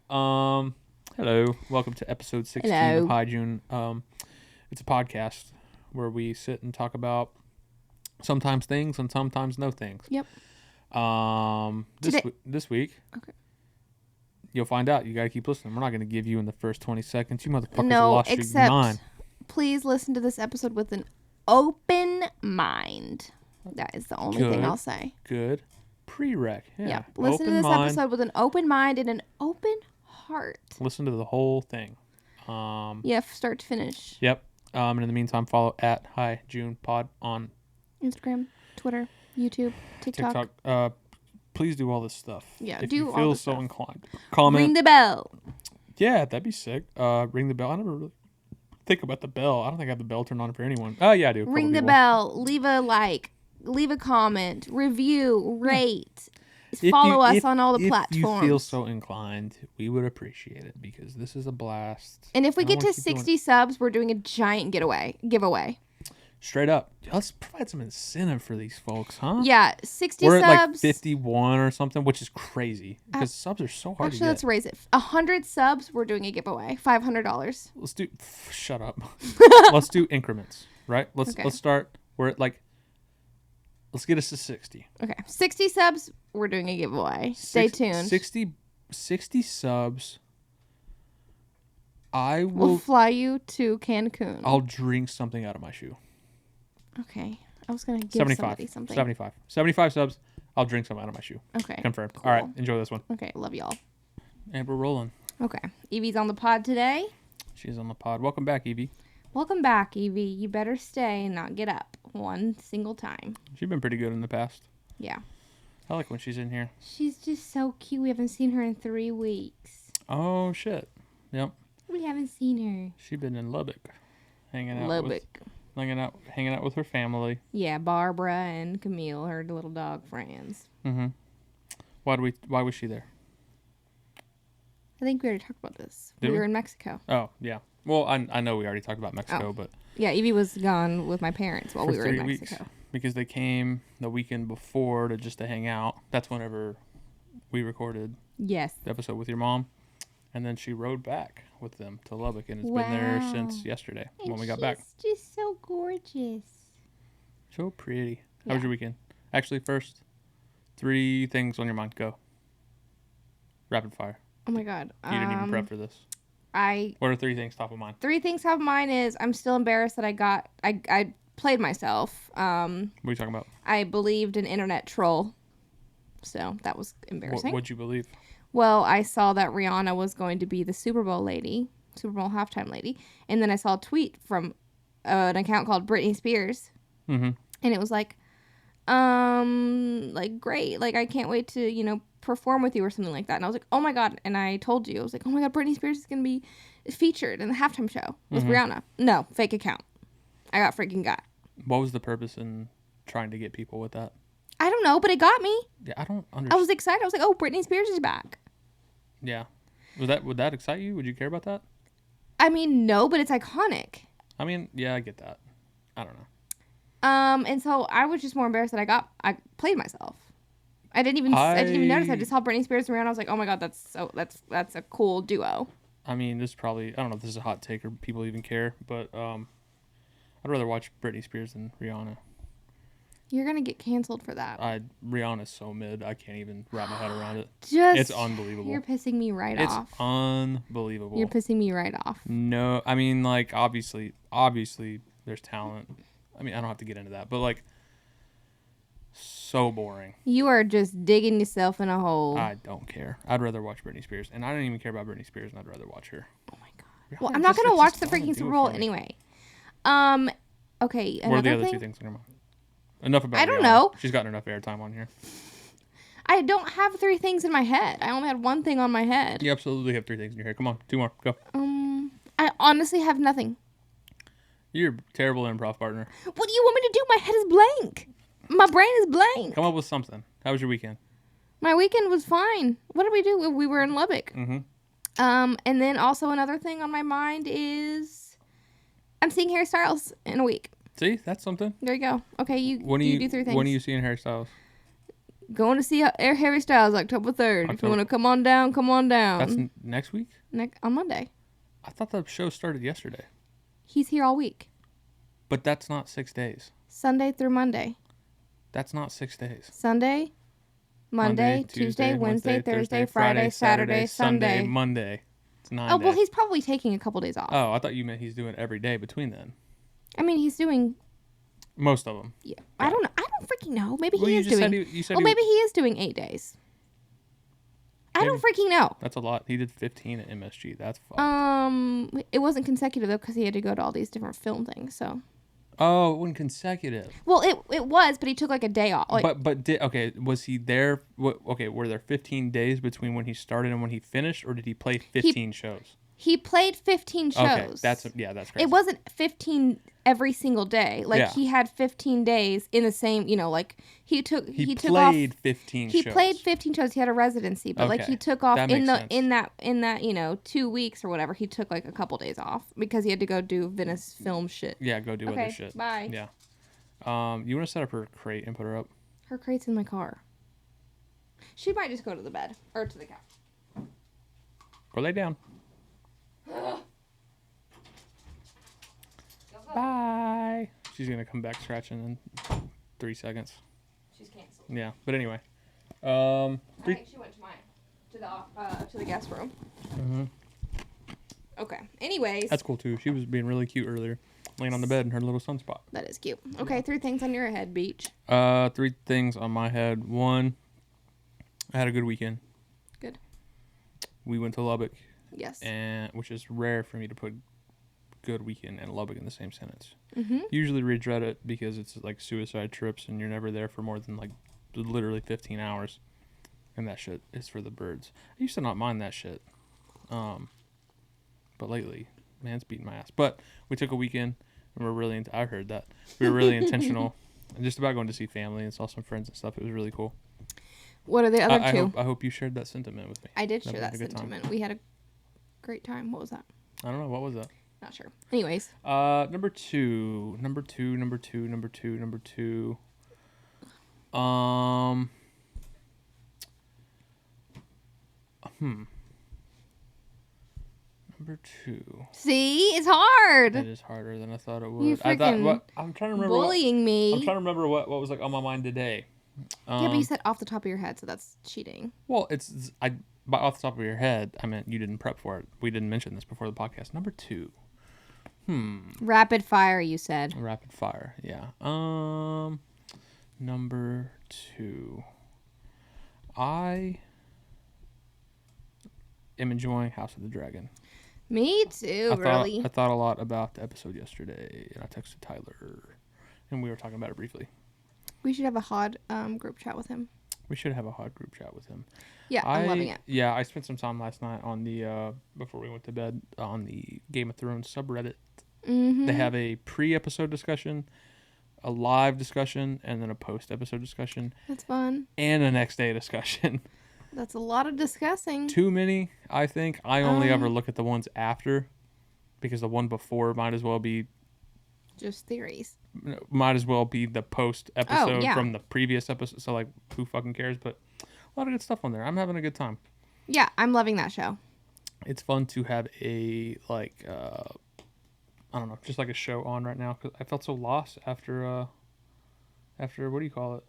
Hello. Welcome to episode 16 Hello. of High June. It's a podcast where we sit and talk about sometimes things and sometimes no things. Yep. This week. Okay. You'll find out. You got to keep listening. We're not going to give you in the first 20 seconds. You motherfuckers No, lost your except mind. please listen to this episode with an open mind. That is the only thing I'll say. Good. Prereq. Yeah. Yep. Listen to this episode with an open mind and an open heart. Listen to the whole thing. Yeah, start to finish. Yep. And in the meantime, follow at High June Pod on Instagram, Twitter, YouTube, TikTok. Please do all this stuff. Yeah, if do you all feel this so stuff. inclined. Comment. Ring the bell. Yeah, that'd be sick. Ring the bell. I never really think about the bell. I don't think I have the bell turned on for anyone. Oh, yeah, I do. Ring the bell. Leave a like. Leave a comment. Review. Rate. Follow us on all the platforms. If you feel so inclined, we would appreciate it because this is a blast. And if we get to 60 subs, we're doing a giant giveaway. Straight up. Let's provide some incentive for these folks, huh? Yeah, 60 We're subs. We're at like 51 or something, which is crazy because subs are so hard to get. Actually, let's raise it. 100 subs, we're doing a giveaway. $500. Let's do... Shut up. Let's do increments, right? Let's start... We're at like... Let's get us to 60. Okay. 60 subs, we're doing a giveaway. Stay tuned. 60 subs. We'll fly you to Cancun. I'll drink something out of my shoe. Okay. I was going to give somebody something. 75 subs. I'll drink something out of my shoe. Okay. Confirmed. Cool. All right. Enjoy this one. Okay. Love y'all. And we're rolling. Okay. Eevee's on the pod today. She's on the pod. Welcome back, Eevee. Welcome back, Eevee. You better stay and not get up one single time. She's been pretty good in the past. Yeah. I like when she's in here. She's just so cute. We haven't seen her in 3 weeks. Oh, shit. Yep. We haven't seen her. She's been in Lubbock. Hanging out with her family. Yeah, Barbara and Camille, her little dog friends. Mm-hmm. Why was she there? I think we already talked about this. Did we we were in Mexico. Oh, yeah. Well, I know we already talked about Mexico, but... Yeah, Eevee was gone with my parents while we were in Mexico. Weeks, because they came the weekend before to hang out. That's whenever we recorded the episode with your mom. And then she rode back with them to Lubbock, and it's been there since yesterday when we got back. She's just so gorgeous. So pretty. How was your weekend? Actually, first, 3 things on your mind. Go. Rapid fire. Oh, my God. You didn't even prep for this. What are 3 things top of mind? 3 things top of mind is I'm still embarrassed that I played myself. What are you talking about? I believed an internet troll. So that was embarrassing. What'd you believe? Well, I saw that Rihanna was going to be the Super Bowl halftime lady. And then I saw a tweet from an account called Britney Spears. Mm-hmm. And it was like, great. Like, I can't wait to, perform with you or something like that. And I was like, oh my God. And I told you, I was like, oh my God, Britney Spears is going to be featured in the halftime show with Rihanna. No, fake account. I got freaking got. What was the purpose in trying to get people with that? I don't know, but it got me. Yeah, I don't understand. I was excited. I was like, oh, Britney Spears is back. Yeah. Would that excite you? Would you care about that? I mean, no, but it's iconic. I mean, yeah, I get that. I don't know. And so I was just more embarrassed that I played myself. I didn't even notice. I just saw Britney Spears around. I was like, oh my God, that's a cool duo. I mean, this is probably, I don't know if this is a hot take or people even care, but I'd rather watch Britney Spears than Rihanna. You're gonna get canceled for that. Rihanna's so mid, I can't even wrap my head around it. It's unbelievable. You're pissing me off. It's unbelievable. You're pissing me right off. No, I mean, like, obviously, there's talent. I mean, I don't have to get into that, but like, so boring. You are just digging yourself in a hole. I don't care. I'd rather watch Britney Spears, and I don't even care about Britney Spears, and I'd rather watch her. Oh my God. Well, I'm not gonna watch the freaking Super Bowl anyway. Okay. What are the other 2 things in your mind? Enough about. I don't know. She's gotten enough airtime on here. I don't have 3 things in my head. I only had 1 thing on my head. You absolutely have 3 things in your head. Come on, 2 more. Go. I honestly have nothing. You're a terrible improv partner. What do you want me to do? My head is blank. My brain is blank. Come up with something. How was your weekend? My weekend was fine. What did we do? We were in Lubbock. Mm-hmm. And then also another thing on my mind is I'm seeing Harry Styles in a week. See, that's something. There you go. Okay, you do 3 things. When are you seeing Harry Styles? Going to see Harry Styles October 3rd. If you want to come on down, come on down. That's next week? On Monday. I thought the show started yesterday. He's here all week. But that's not 6 days. Sunday through Monday. That's not 6 days. Sunday, Monday, Tuesday, Wednesday, Thursday, Friday, Saturday, Sunday. Monday. It's 9 days. days. Well, he's probably taking a couple days off. Oh, I thought you meant he's doing every day between then. I mean, he's doing... Most of them. Yeah. I don't know. I don't freaking know. Maybe he is doing... maybe he is doing 8 days. I don't freaking know. That's a lot. He did 15 at MSG. That's fun. It wasn't consecutive, though, because he had to go to all these different film things, so... Oh, it wasn't consecutive. Well, it was, but he took like a day off. Like, was he there? Were there 15 days between when he started and when he finished, or did he play 15 shows? He played 15 shows. Okay, that's crazy. It wasn't 15 every single day. Like he had 15 days in the same. Like he played 15 shows. He played 15 shows. He had a residency, but like he took off in that 2 weeks or whatever. He took like a couple days off because he had to go do Venice film shit. Yeah, go do other shit. Bye. Yeah. You want to set up her crate and put her up? Her crate's in my car. She might just go to the bed or to the couch. Go lay down. Bye. She's gonna come back scratching in 3 seconds. She's canceled. Yeah, but anyway. I think she went to the guest room. Mm-hmm. Okay. Anyways. That's cool too. She was being really cute earlier, laying on the bed in her little sunspot. That is cute. Okay, 3 things on your head, Beach. 3 things on my head. 1, I had a good weekend. Good. We went to Lubbock. Yes. And which is rare for me to put good weekend and Lubbock in the same sentence. Mm-hmm. Usually regret it because it's like suicide trips and you're never there for more than like literally 15 hours. And that shit is for the birds. I used to not mind that shit. But lately, man, it's beating my ass. But we took a weekend and we're really I heard that. We were really intentional and just about going to see family and saw some friends and stuff. It was really cool. What are the other 2? I hope you shared that sentiment with me. I did share that sentiment. We had a great time. What was that? I don't know. What was that? Not sure. Anyways. Number two. Number 2. See, it's hard. It is harder than I thought it would. You freaking I'm trying to remember. Bullying me. I'm trying to remember what was like on my mind today. Yeah, but you said off the top of your head, so that's cheating. Well, by off the top of your head, I meant you didn't prep for it. We didn't mention this before the podcast. Number 2. Rapid fire, you said. Rapid fire, yeah. Number 2. I am enjoying House of the Dragon. Me too, really. I thought a lot about the episode yesterday, and I texted Tyler, and we were talking about it briefly. We should have a HOD group chat with him. We should have a HOD group chat with him. Yeah, I'm loving it. Yeah, I spent some time last night on the, before we went to bed, on the Game of Thrones subreddit. Mm-hmm. They have a pre-episode discussion, a live discussion, and then a post-episode discussion. That's fun. And a next day discussion. That's a lot of discussing. Too many, I think. I only ever look at the ones after, because the one before might as well be... just theories. Might as well be the post-episode from the previous episode. So, like, who fucking cares? But a lot of good stuff on there. I'm having a good time. Yeah, I'm loving that show. It's fun to have a, like, I don't know, just like a show on right now. Because I felt so lost after, what do you call it?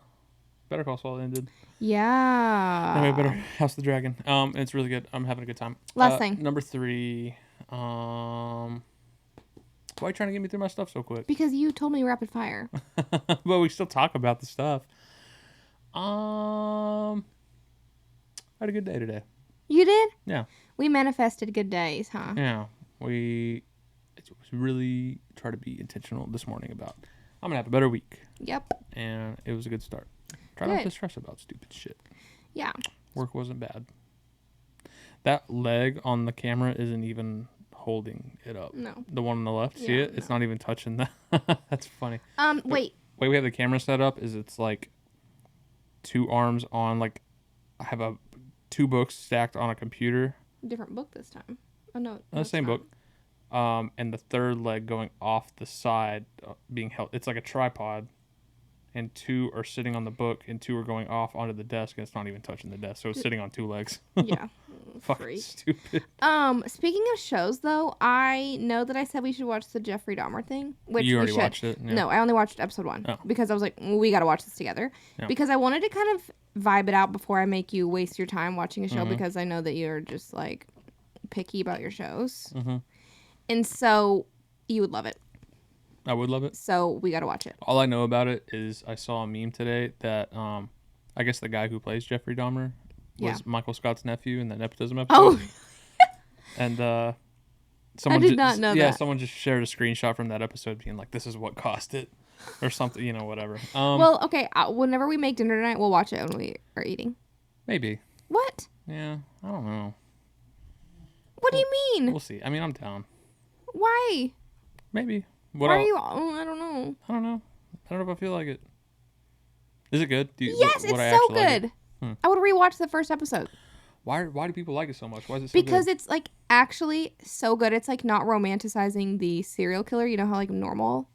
Better Call Saul ended. Yeah. Anyway, Better House of the Dragon. It's really good. I'm having a good time. Last thing. Number 3. Why are you trying to get me through my stuff so quick? Because you told me rapid fire. But we still talk about the stuff. I had a good day today. You did? Yeah. We manifested good days, huh? Yeah. We really try to be intentional this morning about, I'm going to have a better week. Yep. And it was a good start. Try not to stress about stupid shit. Yeah. Work wasn't bad. That leg on the camera isn't even holding it up. No. The one on the left, see it? No. It's not even touching that. That's funny. Wait. The way we have the camera set up is it's like 2 arms on, like, I have 2 books stacked on a computer. Different book this time. Oh, no. Same book. And the third leg going off the side being held. It's like a tripod. and 2 are sitting on the book, and 2 are going off onto the desk, and it's not even touching the desk, so it's sitting on 2 legs. Yeah. Fucking stupid. Speaking of shows, though, I know that I said we should watch the Jeffrey Dahmer thing. Which you already we should. Watched it? Yeah. No, I only watched episode 1 because I was like, we got to watch this together. Yeah. Because I wanted to kind of vibe it out before I make you waste your time watching a show because I know that you're just like picky about your shows. Mm-hmm. And so you would love it. I would love it. So we got to watch it. All I know about it is I saw a meme today that I guess the guy who plays Jeffrey Dahmer was Michael Scott's nephew in that nepotism episode. Oh. And someone I did not know that. Yeah, someone just shared a screenshot from that episode being like, this is what cost it. Or something, whatever. Well, okay, whenever we make dinner tonight, we'll watch it when we are eating. Maybe. What? Yeah, I don't know. What do you mean? We'll see. I mean, I'm down. Why? Maybe. Why are you? I don't know. I don't know if I feel like it. Is it good? Yes, it's so good. Like I would rewatch the first episode. Why do people like it so much? Why is it so good? Because it's like actually so good. It's like not romanticizing the serial killer. You know how like normal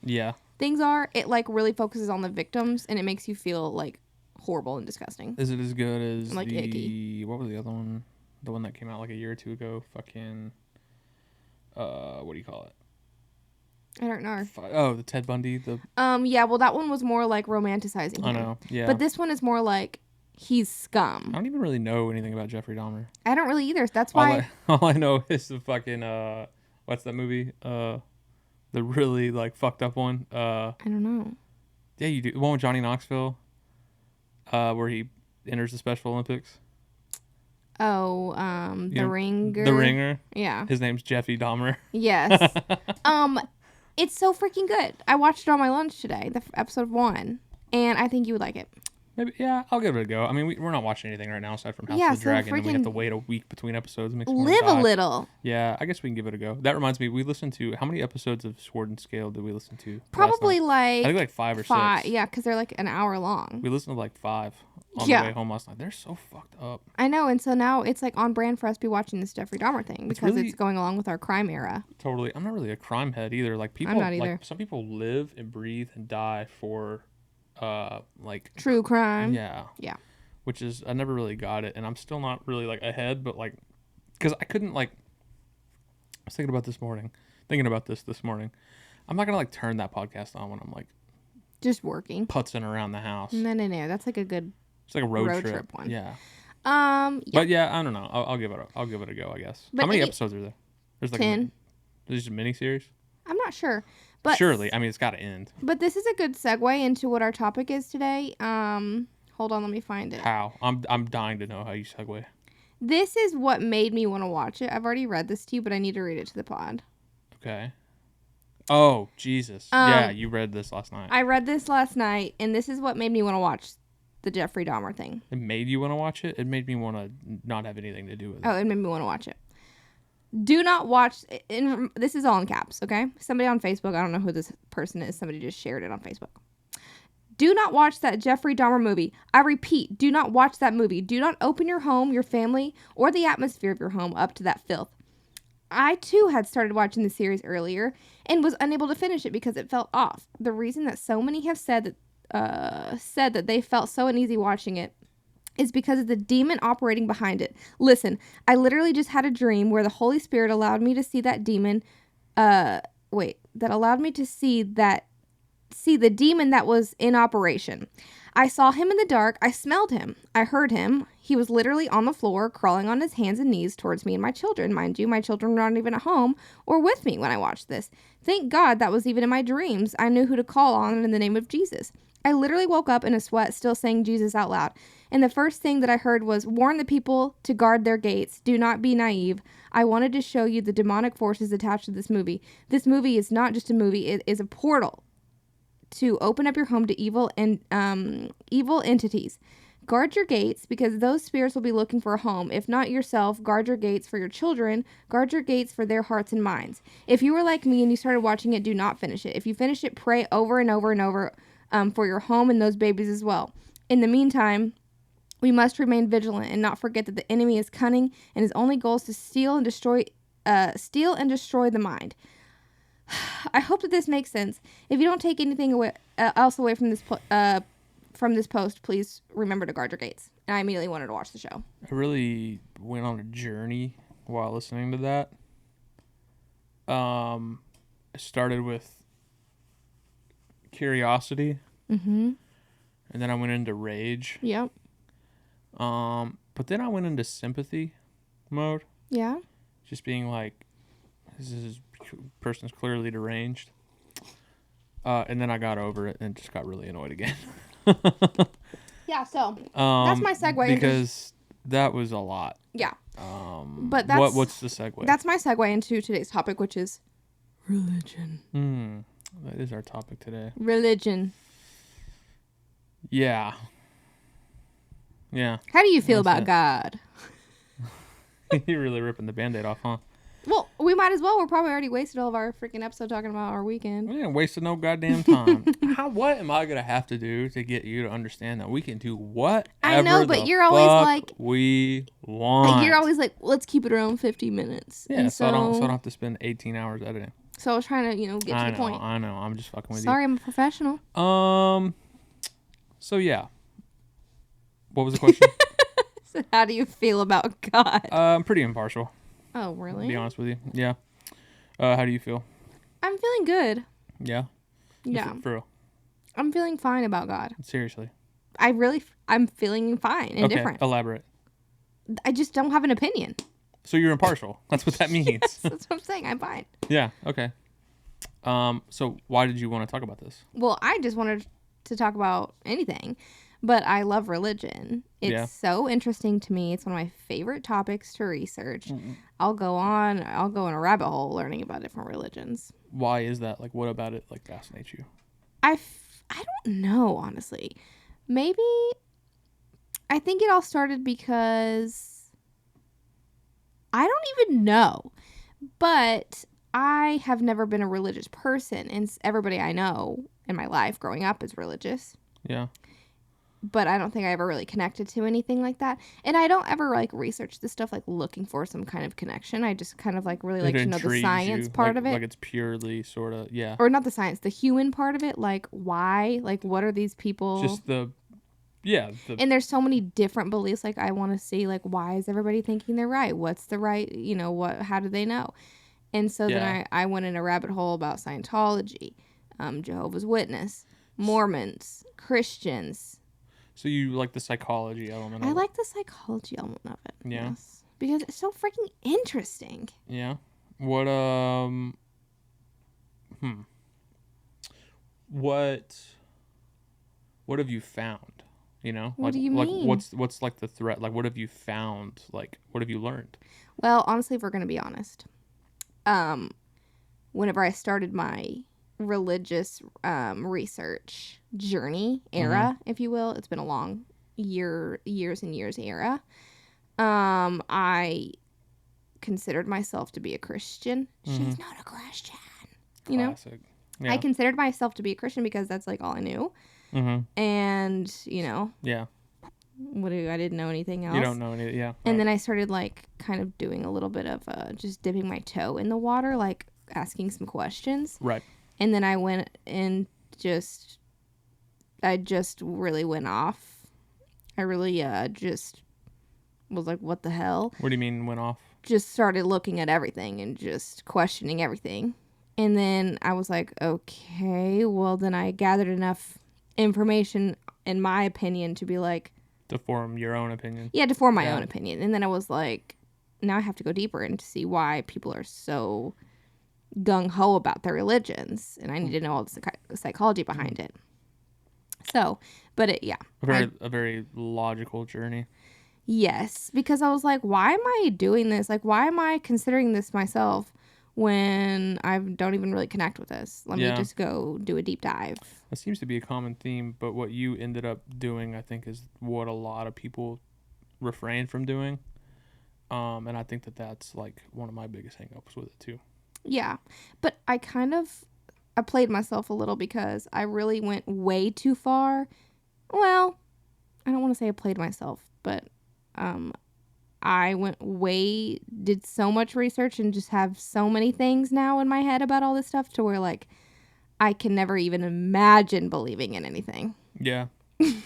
things are. It like really focuses on the victims and it makes you feel like horrible and disgusting. Is it as good as like icky? What was the other one? The one that came out like a year or 2 ago. Fucking what do you call it? I don't know. The Ted Bundy. Yeah. Well, that one was more like romanticizing him. I know. Yeah. But this one is more like. He's scum. I don't even really know anything about Jeffrey Dahmer. I don't really either. That's why. All I know is the fucking what's that movie? The really like fucked up one. I don't know. Yeah, you do. The one with Johnny Knoxville. Where he enters the Special Olympics. Oh, The Ringer. The Ringer. Yeah. His name's Jeffy Dahmer. Yes. It's so freaking good. I watched it on my lunch today, episode 1, and I think you would like it. Maybe, yeah, I'll give it a go. I mean, we're not watching anything right now aside from House of the Dragon, and we have to wait a week between episodes. It makes me live a little. Yeah, I guess we can give it a go. That reminds me, we listened to, how many episodes of Sword and Scale did we listen to? Probably like... I think like 5 or 6. Yeah, because they're like an hour long. We listened to like 5 on the way home last night. They're so fucked up. I know, and so now it's like on brand for us to be watching this Jeffrey Dahmer thing because it's going along with our crime era. Totally. I'm not really a crime head either. Like people, I'm not either. Like, some people live and breathe and die for... like true crime. Yeah. Which is, I never really got it, and I'm still not really like ahead, but like, because I couldn't like. I was thinking about this morning. I'm not gonna like turn that podcast on when I'm like, just working, putzing around the house. No. That's like a good. It's like a road trip one. Yeah. But yeah, I don't know. I'll give it a go. I guess. But how many episodes are there? There's like 10. There's a miniseries. I'm not sure. But surely, I mean, it's got to end. But this is a good segue into what our topic is today. Hold on, let me find it. How? I'm dying to know how you segue. This is what made me want to watch it. I've already read this to you, but I need to read it to the pod. Okay. Oh, Jesus. Yeah, you read this last night. I read this last night, and this is what made me want to watch the Jeffrey Dahmer thing. It made you want to watch it? It made me want to not have anything to do with it. Oh, it made me want to watch it. Do not watch, this is all in caps, okay? Somebody on Facebook, I don't know who this person is, somebody just shared it on Facebook. Do not watch that Jeffrey Dahmer movie. I repeat, do not watch that movie. Do not open your home, your family, or the atmosphere of your home up to that filth. I, too, had started watching the series earlier and was unable to finish it because it felt off. The reason that so many have said that they felt so uneasy watching it is because of the demon operating behind it. Listen, I literally just had a dream where the Holy Spirit allowed me to see that demon, allowed me to see the demon that was in operation. I saw him in the dark. I smelled him. I heard him. He was literally on the floor, crawling on his hands and knees towards me and my children. Mind you, my children were not even at home or with me when I watched this. Thank God that was even in my dreams. I knew who to call on in the name of Jesus. I literally woke up in a sweat, still saying Jesus out loud. And the first thing that I heard was, warn the people to guard their gates. Do not be naive. I wanted to show you the demonic forces attached to this movie. This movie is not just a movie. It is a portal to open up your home to evil entities. Guard your gates because those spirits will be looking for a home. If not yourself, guard your gates for your children. Guard your gates for their hearts and minds. If you were like me and you started watching it, do not finish it. If you finish it, pray over and over and over for your home and those babies as well. In the meantime, we must remain vigilant and not forget that the enemy is cunning and his only goal is to steal and destroy the mind. I hope that this makes sense. If you don't take anything else away from this post, please remember to guard your gates. And I immediately wanted to watch the show. I really went on a journey while listening to that. I started with curiosity. Mm-hmm. And then I went into rage. Yep. But then I went into sympathy mode. Yeah. Just being like, this person's clearly deranged. And then I got over it and just got really annoyed again. Yeah, so that's my segue. Because that was a lot. Yeah. But that's... What's the segue? That's my segue into today's topic, which is religion. That is our topic today. Religion. Yeah. Yeah. How do you feel about God? You're really ripping the Band-Aid off, huh? Well, we might as well. We're probably already wasted all of our freaking episode talking about our weekend. We ain't wasting no goddamn time. What am I going to have to do to get you to understand that we can do whatever I know, but you're always like... we want. You're always like, let's keep it around 50 minutes. Yeah, so I don't have to spend 18 hours editing. So I was trying to, get to the point. I know. I'm just fucking with you. Sorry, I'm a professional. So, yeah. What was the question? So how do you feel about God? I'm pretty impartial. Oh, really? To be honest with you. Yeah. How do you feel? I'm feeling good. Yeah? Yeah. For real? I'm feeling fine about God. Seriously? I'm feeling fine and different. Elaborate. I just don't have an opinion. So you're impartial. That's what that means. Yes, that's what I'm saying. I'm fine. Yeah. Okay. So why did you want to talk about this? Well, I just wanted to talk about anything, but I love religion. It's so interesting to me. It's one of my favorite topics to research. Mm-hmm. I'll go in a rabbit hole learning about different religions. Why is that? Like, what about it fascinates you? I don't know, honestly. Maybe I think it all started because I don't even know, but I have never been a religious person, and everybody I know in my life growing up is religious. Yeah. But I don't think I ever really connected to anything like that. And I don't ever research this stuff looking for some kind of connection. I just kind of really like to know the science part of it. Like it's purely sort of, yeah. Or not the science, the human part of it. Like why? Like what are these people? Just and there's so many different beliefs. Like I want to see why is everybody thinking they're right? What's the right, how do they know? And so then I went in a rabbit hole about Scientology, Jehovah's Witness, Mormons, Christians. So you like the psychology element of it? I like the psychology element of it. Yeah. Yes. Because it's so freaking interesting. Yeah. What What have you found? What do you mean? What's the threat? What have you found? What have you learned? Well, honestly, if we're gonna be honest, whenever I started my religious research journey era, if you will, it's been a long years and years era. I considered myself to be a Christian. She's not a Christian. Classic. Yeah. I considered myself to be a Christian because that's all I knew. Mm-hmm. And yeah. I didn't know anything else. You don't know anything, yeah. And then I started kind of doing a little bit of just dipping my toe in the water, asking some questions. Right. And then I went and I just really went off. I really just was like, what the hell? What do you mean went off? Just started looking at everything and just questioning everything. And then I was like, okay, well then I gathered enough information, in my opinion, to be to form your own opinion. Yeah, to form my own opinion. And then I was like, now I have to go deeper and to see why people are so gung-ho about their religions, and I need to know all the psychology behind it. So, but a very logical journey. Yes, because I was like, why am I doing this? Why am I considering this myself when I don't even really connect with this? Let me just go do a deep dive. That seems to be a common theme, but what you ended up doing, I think, is what a lot of people refrain from doing. And I think that's one of my biggest hang-ups with it too. Yeah, but I played myself a little because I really went way too far. Well, I don't want to say I played myself, but I did so much research and just have so many things now in my head about all this stuff to where, like, I can never even imagine believing in anything. Yeah.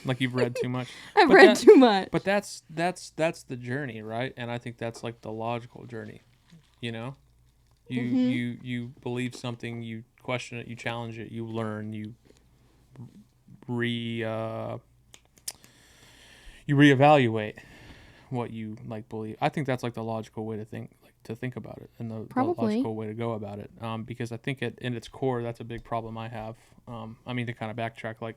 Like you've read too much. I've read too much. But that's the journey, right? And I think that's like the logical journey. You know? You believe something, you question it, you challenge it, you learn, you reevaluate what you like believe. I think that's like the logical way to think about it, and the logical way to go about it. Because I think in its core, that's a big problem I have. I mean, to kind of backtrack, like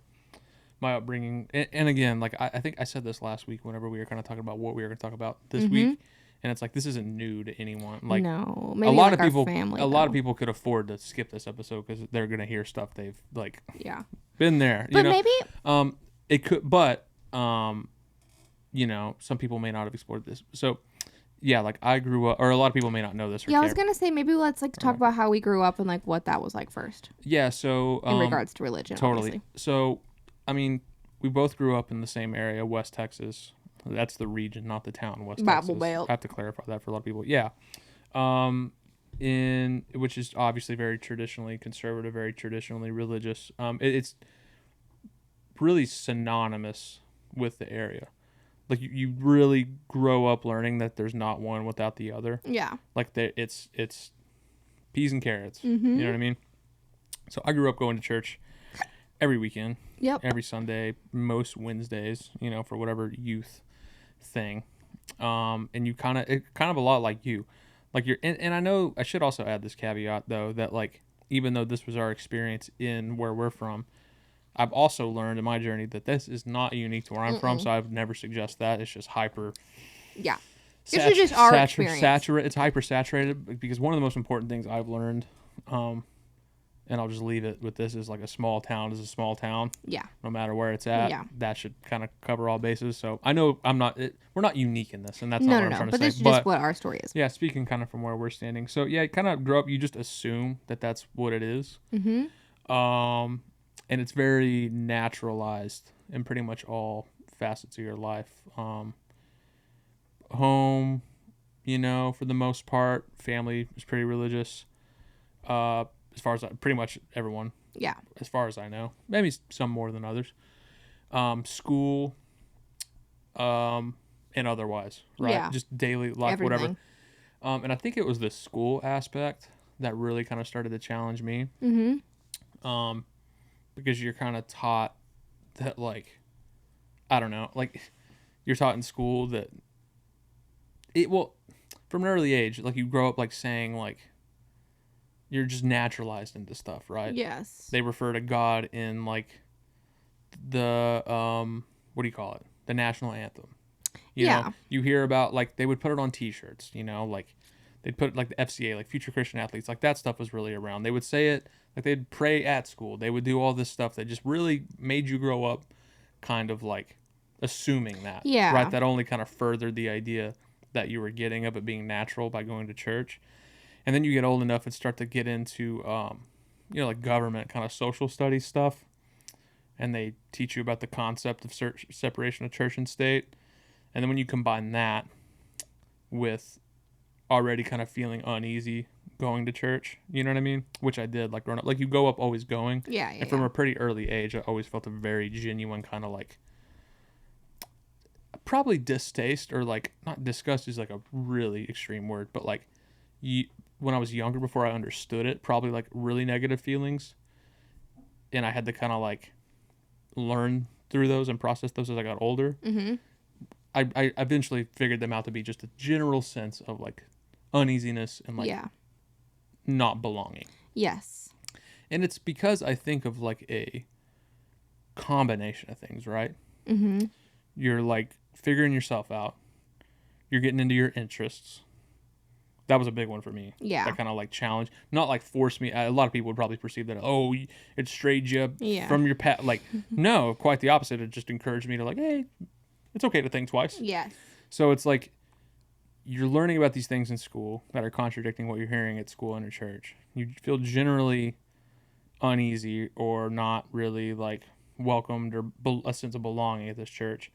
my upbringing, and again, like I think I said this last week whenever we were kind of talking about what we were going to talk about this week, and it's like this isn't new to anyone. Like no, maybe a lot of people, a lot of people could afford to skip this episode because they're going to hear stuff they've like been there. But you know? maybe it could, but you know, some people may not have explored this. So, yeah, like I grew up, or a lot of people may not know this. I was gonna say maybe let's like talk about how we grew up and like what that was like first. Yeah, so in regards to religion, totally. Obviously. So, I mean, we both grew up in the same area, West Texas. That's the region, not the town, West Texas. Bible Belt. I have to clarify that for a lot of people. Yeah, which is obviously very traditionally conservative, very traditionally religious. It's really synonymous with the area. Like you really grow up learning that there's not one without the other. Yeah. Like it's peas and carrots. You know what I mean? So I grew up going to church every weekend. Yep. Every Sunday, most Wednesdays, you know, for whatever youth thing. And it kind of a lot like you. Like and I know I should also add this caveat though that like even though this was our experience in where we're from, I've also learned in my journey that this is not unique to where I'm from, so I would never suggest that. It's just hyper. Yeah. This is just our experience. It's hyper saturated because one of the most important things I've learned, and I'll just leave it with this, is like a small town is a small town. Yeah. No matter where it's at, that should kind of cover all bases. So I know we're not unique in this, and that's not what I'm trying to say. But this is just what our story is. Yeah, speaking kind of from where we're standing. So yeah, kind of grow up, you just assume that that's what it is. And it's very naturalized in pretty much all facets of your life. Home, you know, for the most part, family is pretty religious. As far as pretty much everyone. Yeah. As far as I know, maybe some more than others. School, and otherwise, right? Yeah. Just daily life, everything. Whatever. And I think it was the school aspect that really kind of started to challenge me. Because you're kind of taught that, like, I don't know, like, you're taught in school that from an early age, like, you grow up, like, saying, like, you're just naturalized into stuff, right? Yes. They refer to God in, like, the, what do you call it? The national anthem. You know, you hear about, like, they would put it on T-shirts, you know, like, they'd put, like, the FCA, like, Future Christian Athletes, like, that stuff was really around. They would say it. Like, they'd pray at school. They would do all this stuff that just really made you grow up kind of, like, assuming that. Yeah. Right? That only kind of furthered the idea that you were getting of it being natural by going to church. And then you get old enough and start to get into, you know, like, government kind of social studies stuff. And they teach you about the concept of separation of church and state. And then when you combine that with already kind of feeling uneasy going to church, you know what I mean? Which I did, like, growing up. Like, you go up always going. Yeah. And from a pretty early age, I always felt a very genuine kind of, like, probably distaste, or, like, not disgust is, like, a really extreme word, but, like, when I was younger, before I understood it, probably, like, really negative feelings. And I had to kind of, like, learn through those and process those as I got older. I eventually figured them out to be just a general sense of, like, uneasiness and, like, not belonging. Yes. And it's because I think of, like, a combination of things, right? You're, like, figuring yourself out. You're getting into your interests. That was a big one for me. Yeah. That kind of, like, challenge. Not, like, force me. A lot of people would probably perceive that, oh, it strayed you from your path. Like, no, quite the opposite. It just encouraged me to, like, hey, it's okay to think twice. Yes. So it's like, you're learning about these things in school that are contradicting what you're hearing at school and at church. You feel generally uneasy or not really, like, welcomed or a sense of belonging at this church.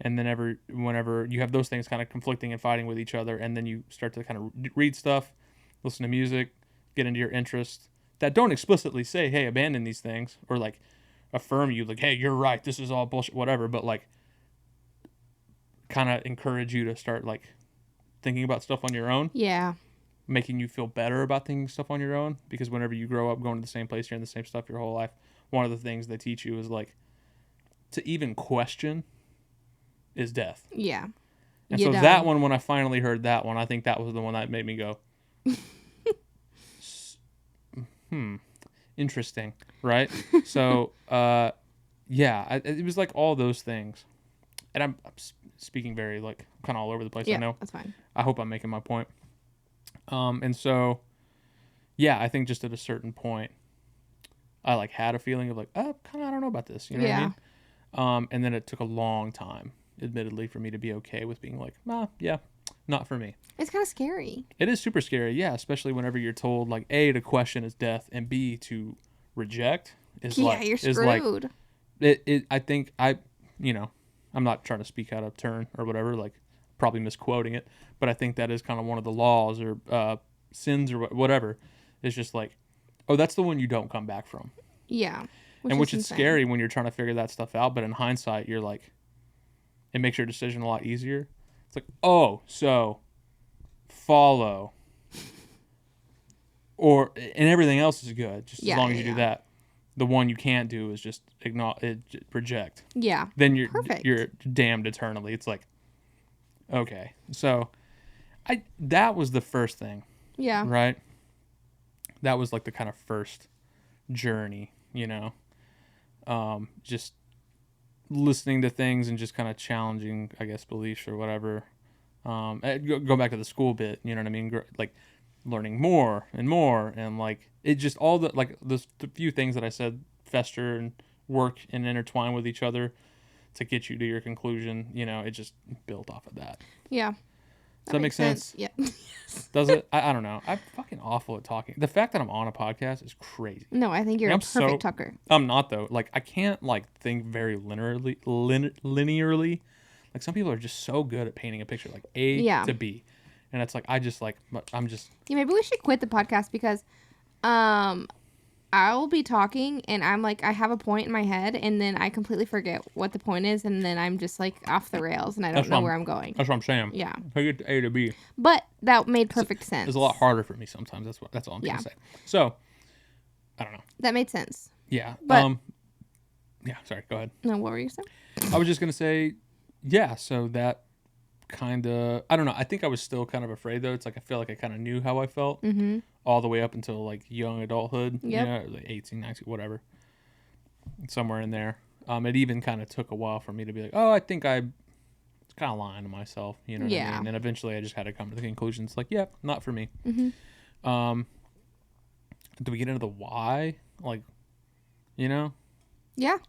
And then whenever you have those things kind of conflicting and fighting with each other, and then you start to kind of read stuff, listen to music, get into your interests that don't explicitly say, hey, abandon these things, or like affirm you, like, hey, you're right, this is all bullshit, whatever, but like kind of encourage you to start like thinking about stuff on your own. Yeah. Making you feel better about thinking stuff on your own, because whenever you grow up going to the same place, you're in the same stuff your whole life, one of the things they teach you is like to even question is death. Yeah. And so that one, when I finally heard that one, I think that was the one that made me go, interesting, right? So, yeah, it was like all those things. And I'm speaking very, like, kind of all over the place, I know. That's fine. I hope I'm making my point. And so, yeah, I think just at a certain point, I, like, had a feeling of, like, oh, kind of, I don't know about this, you know what I mean? And then it took a long time, admittedly, for me to be okay with being like, yeah, not for me. It's kind of scary. It is super scary, yeah, especially whenever you're told, like, A, to question is death, and B, to reject is like... you're screwed. I think I'm not trying to speak out of turn or whatever, like, probably misquoting it, but I think that is kind of one of the laws or sins or whatever. It's just like, oh, that's the one you don't come back from. Yeah. Which is scary when you're trying to figure that stuff out, but in hindsight, you're like, it makes your decision a lot easier. It's like, oh, so follow, and everything else is good, just as long as you do that. The one you can't do is just reject. Yeah. Then you're damned eternally. It's like, okay. So that was the first thing. Yeah. Right? That was like the kind of first journey, just listening to things and just kind of challenging, I guess, beliefs or whatever. Go back to the school bit, you know what I mean? Like learning more and more, and like it just all the few things that I said fester and work and intertwine with each other to get you to your conclusion. It just built off of that. Yeah. Does that make sense? Yeah. Does it? I don't know. I'm fucking awful at talking. The fact that I'm on a podcast is crazy. No, I think you're a perfect talker. I'm not, though. Like, I can't, like, think very linearly. Like, some people are just so good at painting a picture, like A to B. And it's like, I'm just... Yeah, maybe we should quit the podcast because I'll be talking and I'm like, I have a point in my head and then I completely forget what the point is and then I'm just like off the rails and I don't know where I'm going. That's what I'm saying. Yeah. I get to A to B. But that made perfect sense. It's a lot harder for me sometimes. That's all I'm trying to say. So, I don't know. That made sense. Yeah. But, yeah, sorry. Go ahead. No, what were you saying? I was just going to say, yeah, so that kind of... I don't know. I think I was still kind of afraid, though. It's like I feel like I kind of knew how I felt. Mm-hmm. All the way up until like young adulthood, like 18, 19, whatever, somewhere in there. It even kind of took a while for me to be like, oh, I think I was kind of lying to myself, you know what I mean? And eventually I just had to come to the conclusion. It's like, yeah, not for me. Mm-hmm. Do we get into the why? Like, Yeah.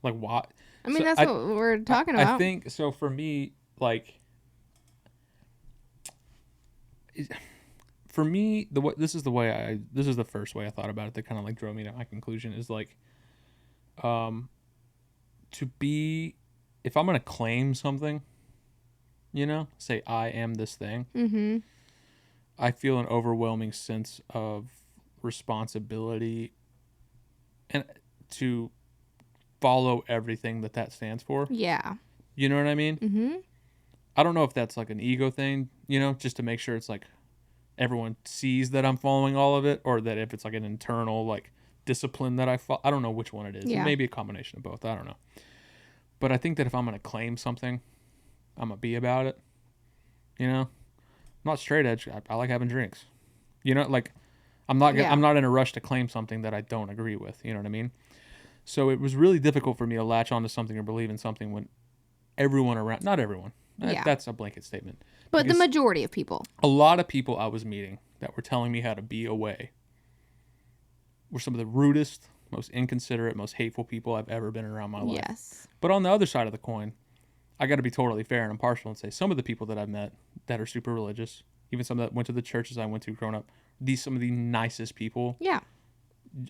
Like why? I mean, that's what we're talking about. I think, so for me, like... For me, this is the first way I thought about it that kind of like drove me to my conclusion is like, if I'm going to claim something, say I am this thing, mm-hmm. I feel an overwhelming sense of responsibility and to follow everything that stands for. Yeah. You know what I mean? Mm-hmm. I don't know if that's like an ego thing, just to make sure it's like, everyone sees that I'm following all of it, or that if it's like an internal like discipline that I follow. I don't know which one it is. Yeah. Maybe a combination of both. I don't know. But I think that if I'm going to claim something, I'm going to be about it. I'm not straight edge. I like having drinks. Like I'm not in a rush to claim something that I don't agree with. You know what I mean? So it was really difficult for me to latch onto something or believe in something when everyone around, not everyone. That's a blanket statement. But the majority of people. A lot of people I was meeting that were telling me how to be away were some of the rudest, most inconsiderate, most hateful people I've ever been around in my life. Yes. But on the other side of the coin, I got to be totally fair and impartial and say some of the people that I've met that are super religious, even some that went to the churches I went to growing up, some of the nicest people. Yeah.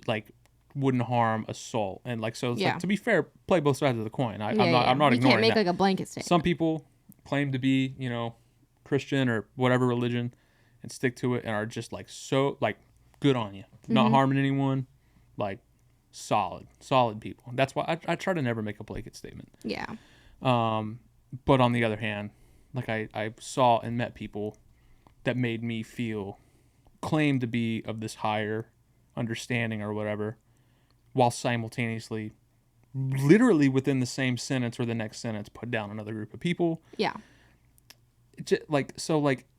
Like wouldn't harm assault. And like, so it's like, to be fair, play both sides of the coin. I'm not ignoring that. You can't make like a blanket statement. Some people claim to be, you know, Christian or whatever religion and stick to it and are just like, so like good on you, not harming anyone, like solid people. That's why I try to never make a blanket statement. Yeah. But on the other hand, like I saw and met people that made me feel claim to be of this higher understanding or whatever, while simultaneously, literally within the same sentence or the next sentence, put down another group of people. Yeah.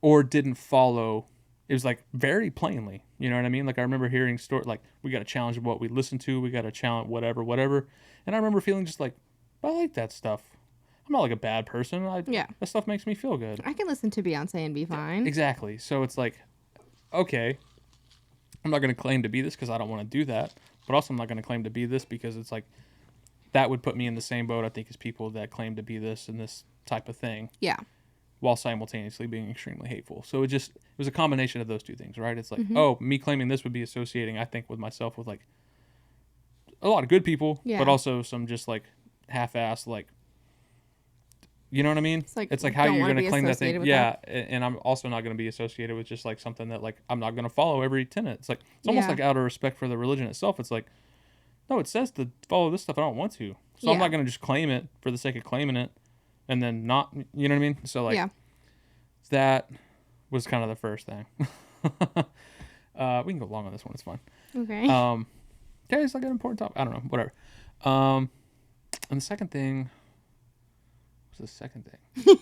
Or didn't follow. It was like very plainly, you know what I mean? Like I remember hearing like we got to challenge what we listen to, we got to challenge whatever. And I remember feeling just like, I like that stuff. I'm not like a bad person. That stuff makes me feel good. I can listen to Beyonce and be fine. Exactly. So it's like, okay, I'm not going to claim to be this because I don't want to do that. But also I'm not going to claim to be this because it's like, that would put me in the same boat, I think, as people that claim to be this and this type of thing. Yeah. While simultaneously being extremely hateful. So it was a combination of those two things, right? It's like, oh, me claiming this would be associating, I think, with myself with like a lot of good people, but also some just like half-assed, like, you know what I mean? It's like how you're going to claim that thing. Yeah. And I'm also not going to be associated with just like something that like I'm not going to follow every tenet. It's like, it's almost like out of respect for the religion itself. It's like, no, it says to follow this stuff. I don't want to. So I'm not going to just claim it for the sake of claiming it and then not, you know what I mean? So like, that was kind of the first thing. We can go long on this one. It's fine. Okay. Okay, it's like an important topic. I don't know. Whatever. And the second thing. What's the second thing?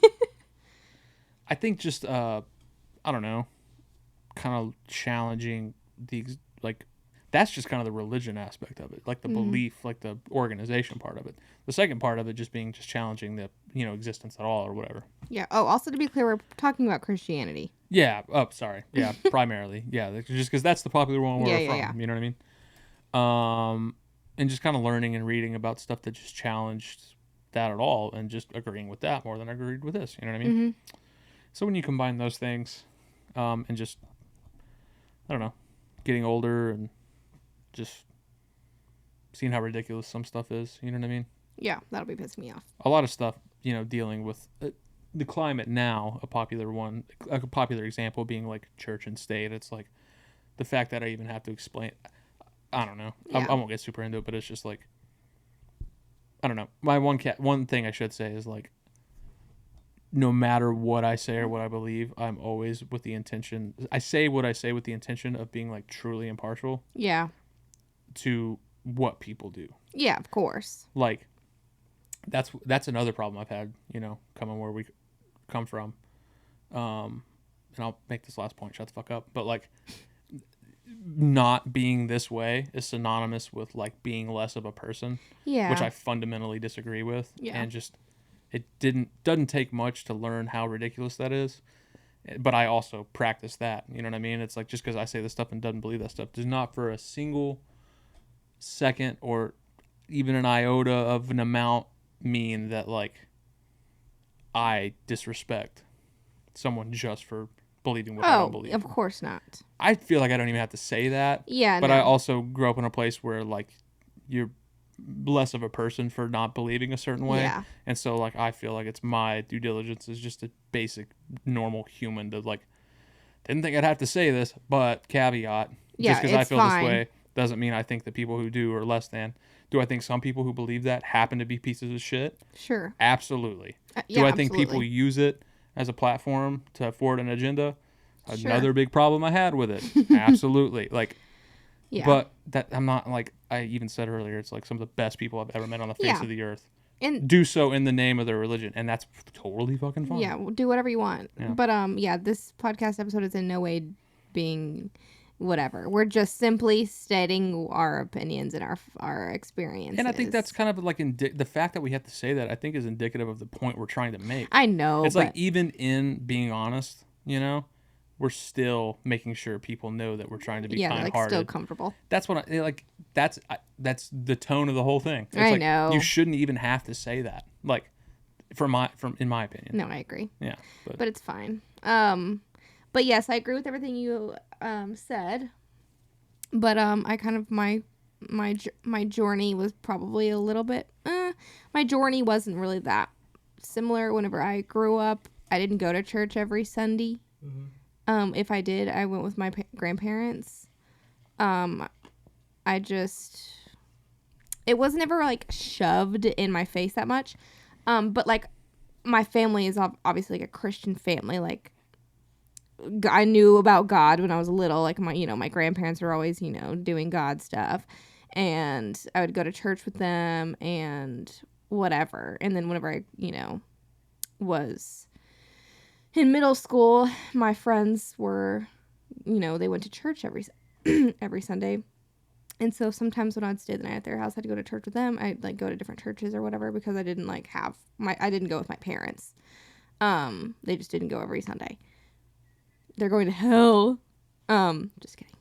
I think just I don't know, kind of challenging that's just kind of the religion aspect of it, like the belief, like the organization part of it. The second part of it just being just challenging the existence at all or whatever. Yeah. Oh, also to be clear, we're talking about Christianity. Yeah. Oh, sorry. Yeah, primarily. Yeah, just because that's the popular one where we're from. Yeah. You know what I mean? And just kind of learning and reading about stuff that just challenged that at all, and just agreeing with that more than I agreed with this. You know what I mean? So when you combine those things, and just I don't know, getting older and just seeing how ridiculous some stuff is, you know what I mean? Yeah, that'll be pissing me off. A lot of stuff, dealing with the climate now, a popular example being like church and state. It's like the fact that I even have to explain, I don't know. Yeah. I won't get super into it, but it's just like, I don't know. My one thing I should say is like, no matter what I say or what I believe, I'm always with the intention. I say what I say with the intention of being like truly impartial. Yeah. To what people do. Yeah, of course. Like, that's another problem I've had. Coming where we come from. And I'll make this last point. Shut the fuck up. But like, not being this way is synonymous with like being less of a person. Yeah. Which I fundamentally disagree with. Yeah. And just. It doesn't take much to learn how ridiculous that is, but I also practice that. You know what I mean? It's like just because I say this stuff and doesn't believe that stuff does not for a single second or even an iota of an amount mean that like I disrespect someone just for believing what I don't believe. Of course not. I feel like I don't even have to say that. Yeah. But I also grew up in a place where like you're less of a person for not believing a certain way. Yeah. And so like I feel like it's my due diligence as just a basic normal human to like didn't think I'd have to say this, but caveat. Yeah, just because I feel this way doesn't mean I think the people who do are less than. Do I think some people who believe that happen to be pieces of shit? Sure. Absolutely. Do I think people use it as a platform to forward an agenda? Another big problem I had with it. Absolutely. Like yeah. But that I'm not like I even said earlier, it's like some of the best people I've ever met on the face of the earth. And do so in the name of their religion, and that's totally fucking fine. Yeah, do whatever you want. Yeah. But this podcast episode is in no way being whatever. We're just simply stating our opinions and our experiences. And I think that's kind of like the fact that we have to say that I think is indicative of the point we're trying to make. I know. It's like even in being honest, we're still making sure people know that we're trying to be kind-hearted. Yeah, like still comfortable. That's what I like. That's the tone of the whole thing. It's I know. You shouldn't even have to say that. Like, in my opinion. No, I agree. Yeah, but it's fine. But yes, I agree with everything you said. But I kind of my my journey was probably a little bit. My journey wasn't really that similar. Whenever I grew up, I didn't go to church every Sunday. Mm-hmm. If I did, I went with my grandparents. It was never like shoved in my face that much. But like my family is obviously like a Christian family. Like I knew about God when I was little. Like my grandparents were always, doing God stuff, and I would go to church with them and whatever. And then whenever I, was in middle school, my friends were, they went to church every Sunday. And so sometimes when I'd stay the night at their house, I'd go to church with them. I'd like go to different churches or whatever because I didn't I didn't go with my parents. They just didn't go every Sunday. They're going to hell. Just kidding.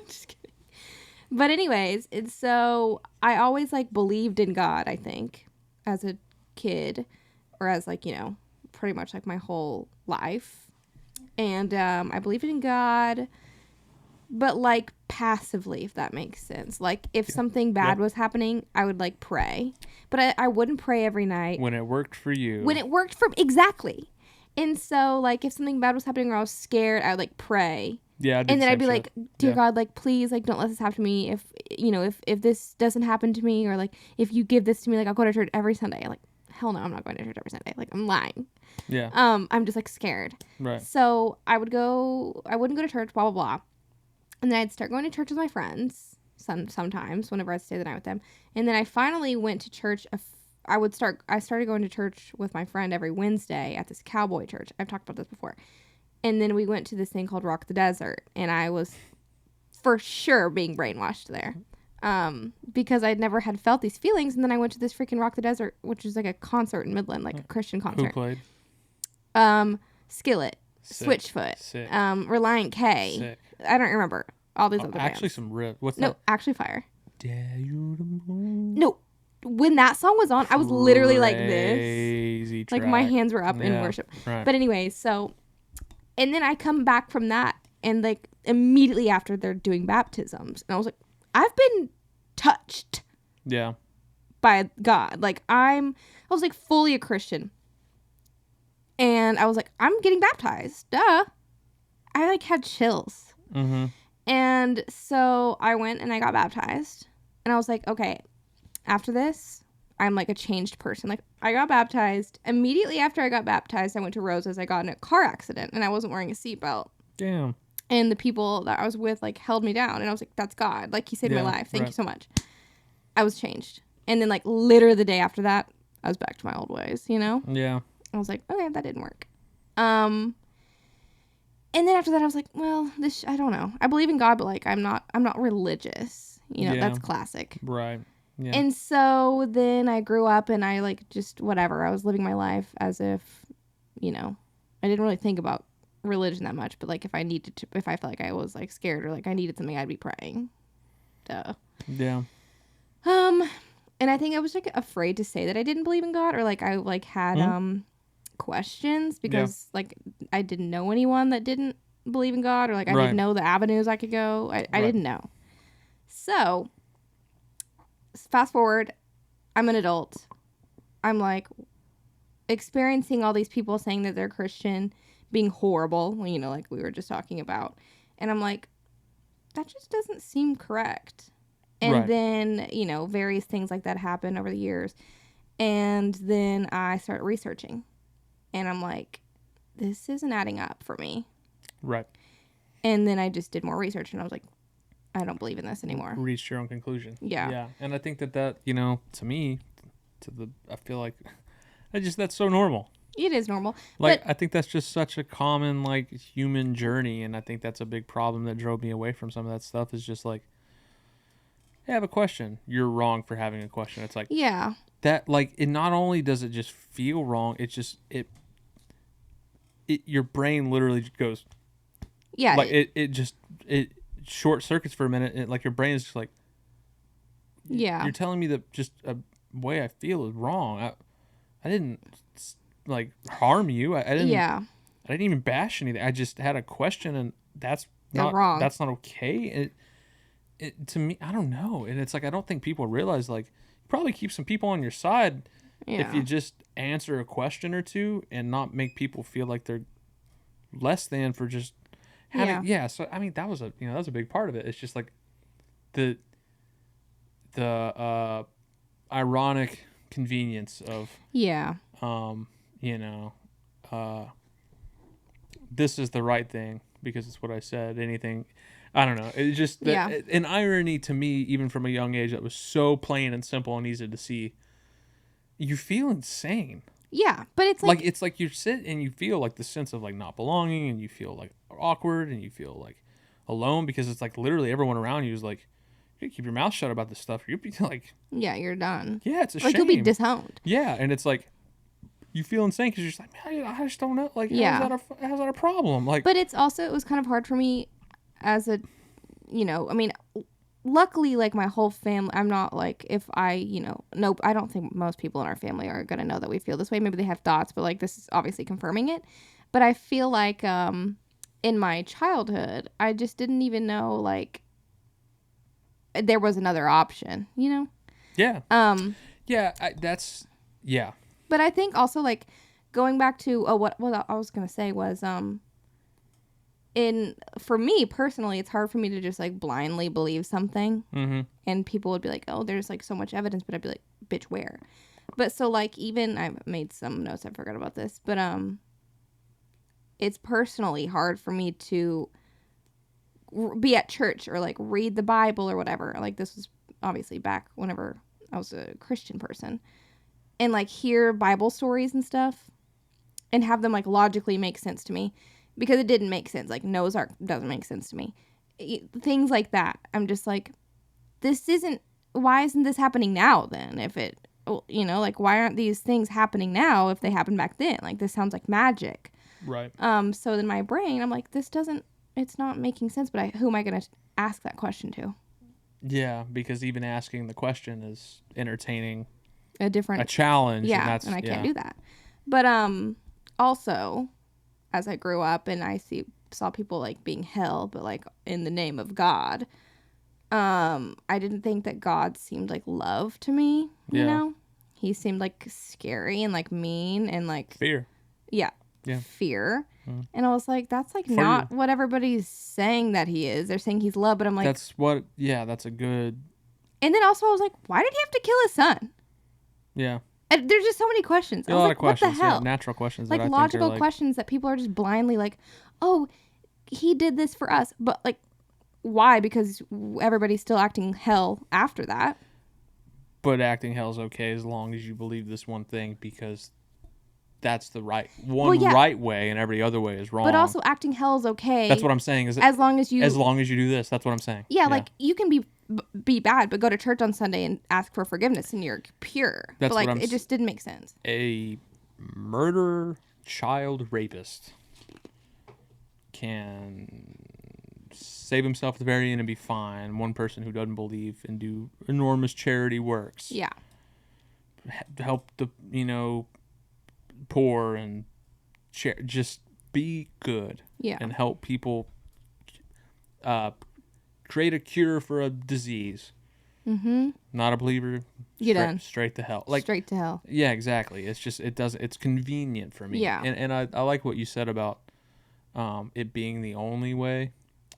Just kidding. But anyways, and so I always like believed in God, I think, as a kid, or as like, pretty much like my whole life. And I believed in God, but like passively, if that makes sense. Like if something bad was happening, I would like pray, but I wouldn't pray every night. When it worked for you. When it worked for exactly. And so like if something bad was happening or I was scared, I would like pray. Yeah. And then I'd be like, dear God, like please, like don't let this happen to me. If this doesn't happen to me, or like if you give this to me, like I'll go to church every Sunday. Like hell no, I'm not going to church every Sunday. Like I'm lying. Yeah. I'm just like scared. Right. So I wouldn't go to church, blah blah blah. And then I'd start going to church with my friends sometimes whenever I'd stay the night with them. And then I finally went to church. I started going to church with my friend every Wednesday at this cowboy church. I've talked about this before. And then we went to this thing called Rock the Desert. And I was for sure being brainwashed there. Because I'd never had felt these feelings. And then I went to this freaking Rock the Desert, which is like a concert in Midland, like a Christian concert. Who played? Skillet. Sick. Switchfoot. Sick. Reliant K. Sick. I don't remember all these other bands. Actually, some rip. What's that? No, actually Fire. Dare you to move? No, when that song was on, I was literally like this. Crazy track. Like my hands were up in worship. Right. But anyways, so, and then I come back from that, and like immediately after they're doing baptisms, and I was like, I've been touched. Yeah. By God. Like I was like fully a Christian. And I was like, I'm getting baptized. Duh. I like had chills. Mm-hmm. And so I went and I got baptized. And I was like, okay, after this, I'm like a changed person. Like I got baptized. Immediately after I got baptized, I went to Rose's. I got in a car accident and I wasn't wearing a seatbelt. Damn. And the people that I was with like held me down. And I was like, that's God. Like he saved my life. Thank you so much. I was changed. And then like literally the day after that, I was back to my old ways, Yeah. I was like, okay, that didn't work. And then after that, I was like, well, I don't know. I believe in God, but like, I'm not religious. That's classic. Right. Yeah. And so then I grew up and I like just whatever. I was living my life as if, I didn't really think about religion that much. But like, if I felt like I was like scared or like I needed something, I'd be praying. Duh. Yeah. And I think I was like afraid to say that I didn't believe in God, or like I like had questions because like I didn't know anyone that didn't believe in God, or like I didn't know the avenues I could go. I didn't know. So fast forward, I'm an adult. I'm like experiencing all these people saying that they're Christian being horrible, like we were just talking about. And I'm like, that just doesn't seem correct. And then, various things like that happen over the years. And then I start researching. And I'm like, this isn't adding up for me. Right. And then I just did more research. And I was like, I don't believe in this anymore. Reached your own conclusion. Yeah. Yeah. And I think that, to me, I feel like that's so normal. It is normal. Like, I think that's just such a common, like, human journey. And I think that's a big problem that drove me away from some of that stuff is just like, I have a question. You're wrong for having a question. It's like, yeah, that like it not only does it just feel wrong, it just your brain literally goes, yeah, like it short circuits for a minute. And like your brain is just like, yeah, you're telling me that just a way I feel is wrong. I didn't like harm you. I didn't. Yeah. I didn't even bash anything. I just had a question, and that's You're not wrong. That's not okay. to me, I don't know. And it's like, I don't think people realize, like, you probably keep some people on your side if you just answer a question or two and not make people feel like they're less than for just having, so, I mean, that was a big part of it. It's just like the ironic convenience of, this is the right thing because it's what I said. Anything, I don't know. It's just an irony to me, even from a young age, that was so plain and simple and easy to see. You feel insane. Yeah, but it's like you sit and you feel like the sense of like not belonging, and you feel like awkward, and you feel like alone because it's like literally everyone around you is like, you keep your mouth shut about this stuff. You'll be like, you're done. Yeah, it's a shame. Like you'll be disowned. Yeah, and it's like you feel insane because you're just like, man, I just don't know. Like, how's that a problem? Like, but it was kind of hard for me as a, I mean, luckily, like my whole family, I'm not like, if I, nope, I don't think most people in our family are going to know that we feel this way. Maybe they have thoughts, but like this is obviously confirming it. But I feel like in my childhood, I just didn't even know like there was another option, Yeah. Yeah. But I think also like going back to what I was going to say was for me personally, it's hard for me to just like blindly believe something. Mm-hmm. And people would be like, oh, there's like so much evidence, but I'd be like, bitch, where? But so like even I made some notes, I forgot about this, but it's personally hard for me to be at church or like read the Bible or whatever. Like this was obviously back whenever I was a Christian person, and like hear Bible stories and stuff and have them like logically make sense to me, because it didn't make sense. Like Noah's Ark doesn't make sense to me. Things like that. I'm just like, why isn't this happening now then? If it, like why aren't these things happening now if they happened back then? Like this sounds like magic. Right. So in my brain, I'm like, it's not making sense, but who am I going to ask that question to? Yeah, because even asking the question is entertaining a challenge. Yeah, and I can't do that. But also, as I grew up and I saw people like being hell, but like in the name of God, I didn't think that God seemed like love to me. You know, he seemed like scary and like mean and like fear. Yeah. Fear. And I was like, that's like not what everybody's saying that he is. They're saying he's love, but I'm like, that's a good. And then also I was like, why did he have to kill his son? Yeah. And there's just so many questions. A lot of questions. What the hell? Natural questions. Like logical questions that people are just blindly like, oh, he did this for us. But like, why? Because everybody's still acting hell after that. But acting hell is okay as long as you believe this one thing, because that's the right right way, and every other way is wrong. But also acting hell is okay. That's what I'm saying. Is as long as you do this. That's what I'm saying. Yeah, like you can be bad, but go to church on Sunday and ask for forgiveness, and you're pure. That's but like it just didn't make sense. A murder child rapist can save himself at the very end and be fine. One person who doesn't believe and do enormous charity works. Yeah. Help the poor and just be good. Yeah. And help people create a cure for a disease. Mm-hmm. Not a believer. Straight to hell. Like straight to hell. Yeah, exactly. It's just it's convenient for me. Yeah. And I like what you said about it being the only way.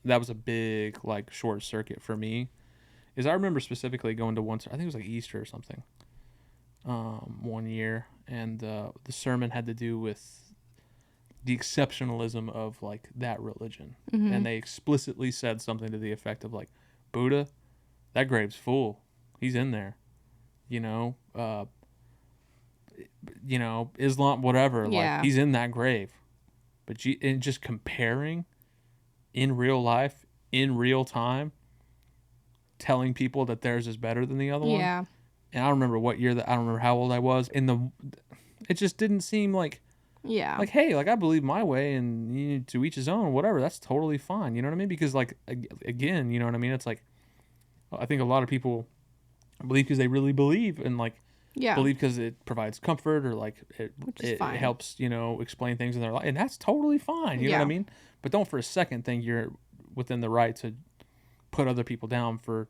That was a big like short circuit for me. Is I remember specifically going to I think it was like Easter or something. One year, and the sermon had to do with the exceptionalism of like that religion. Mm-hmm. And they explicitly said something to the effect of like, Buddha, that grave's full. He's in there. Islam, whatever. Yeah. Like he's in that grave. But and just comparing in real life, in real time, telling people that theirs is better than the other one. Yeah. And I don't remember what year I don't remember how old I was. It just didn't seem like. Yeah. Like, hey, like I believe my way, and to each his own, whatever. That's totally fine. You know what I mean? Because like again, you know what I mean? It's like, I think a lot of people believe because they really believe, and like believe because it provides comfort, or like it helps explain things in their life, and that's totally fine. You know what I mean? But don't for a second think you're within the right to put other people down for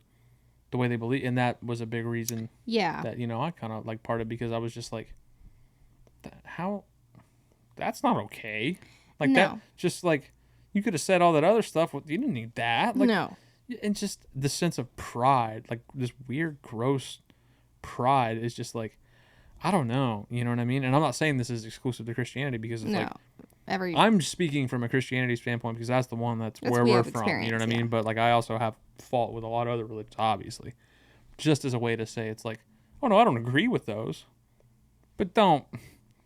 the way they believe. And that was a big reason that, you know, I kind of like parted, because I was just like, how, that's not okay. Like that, just like, you could have said all that other stuff. You didn't need that. Like, no. And just the sense of pride, like this weird, gross pride is just like, I don't know. You know what I mean? And I'm not saying this is exclusive to Christianity, because it's like, I'm speaking from a Christianity standpoint, because that's the one that's where we're from. You know what I mean? But like, I also have fault with a lot of other religions, obviously, just as a way to say it's like, oh no, I don't agree with those, but don't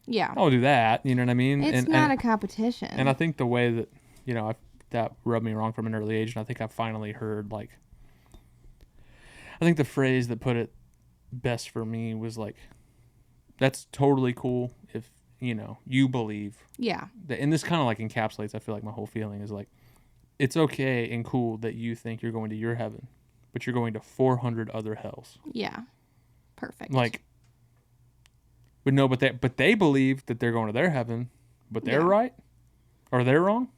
do that. You know what I mean? It's not a competition. And I think the way that, you know, that rubbed me wrong from an early age, and I think I finally heard, like, I think the phrase that put it best for me was like, that's totally cool if, you know, you believe. Yeah. And this kind of like encapsulates, I feel like, my whole feeling is like, it's okay and cool that you think you're going to your heaven, but you're going to 400 other hells. Yeah. Perfect. Like, but no, but they believe that they're going to their heaven, but they're right, or they're wrong.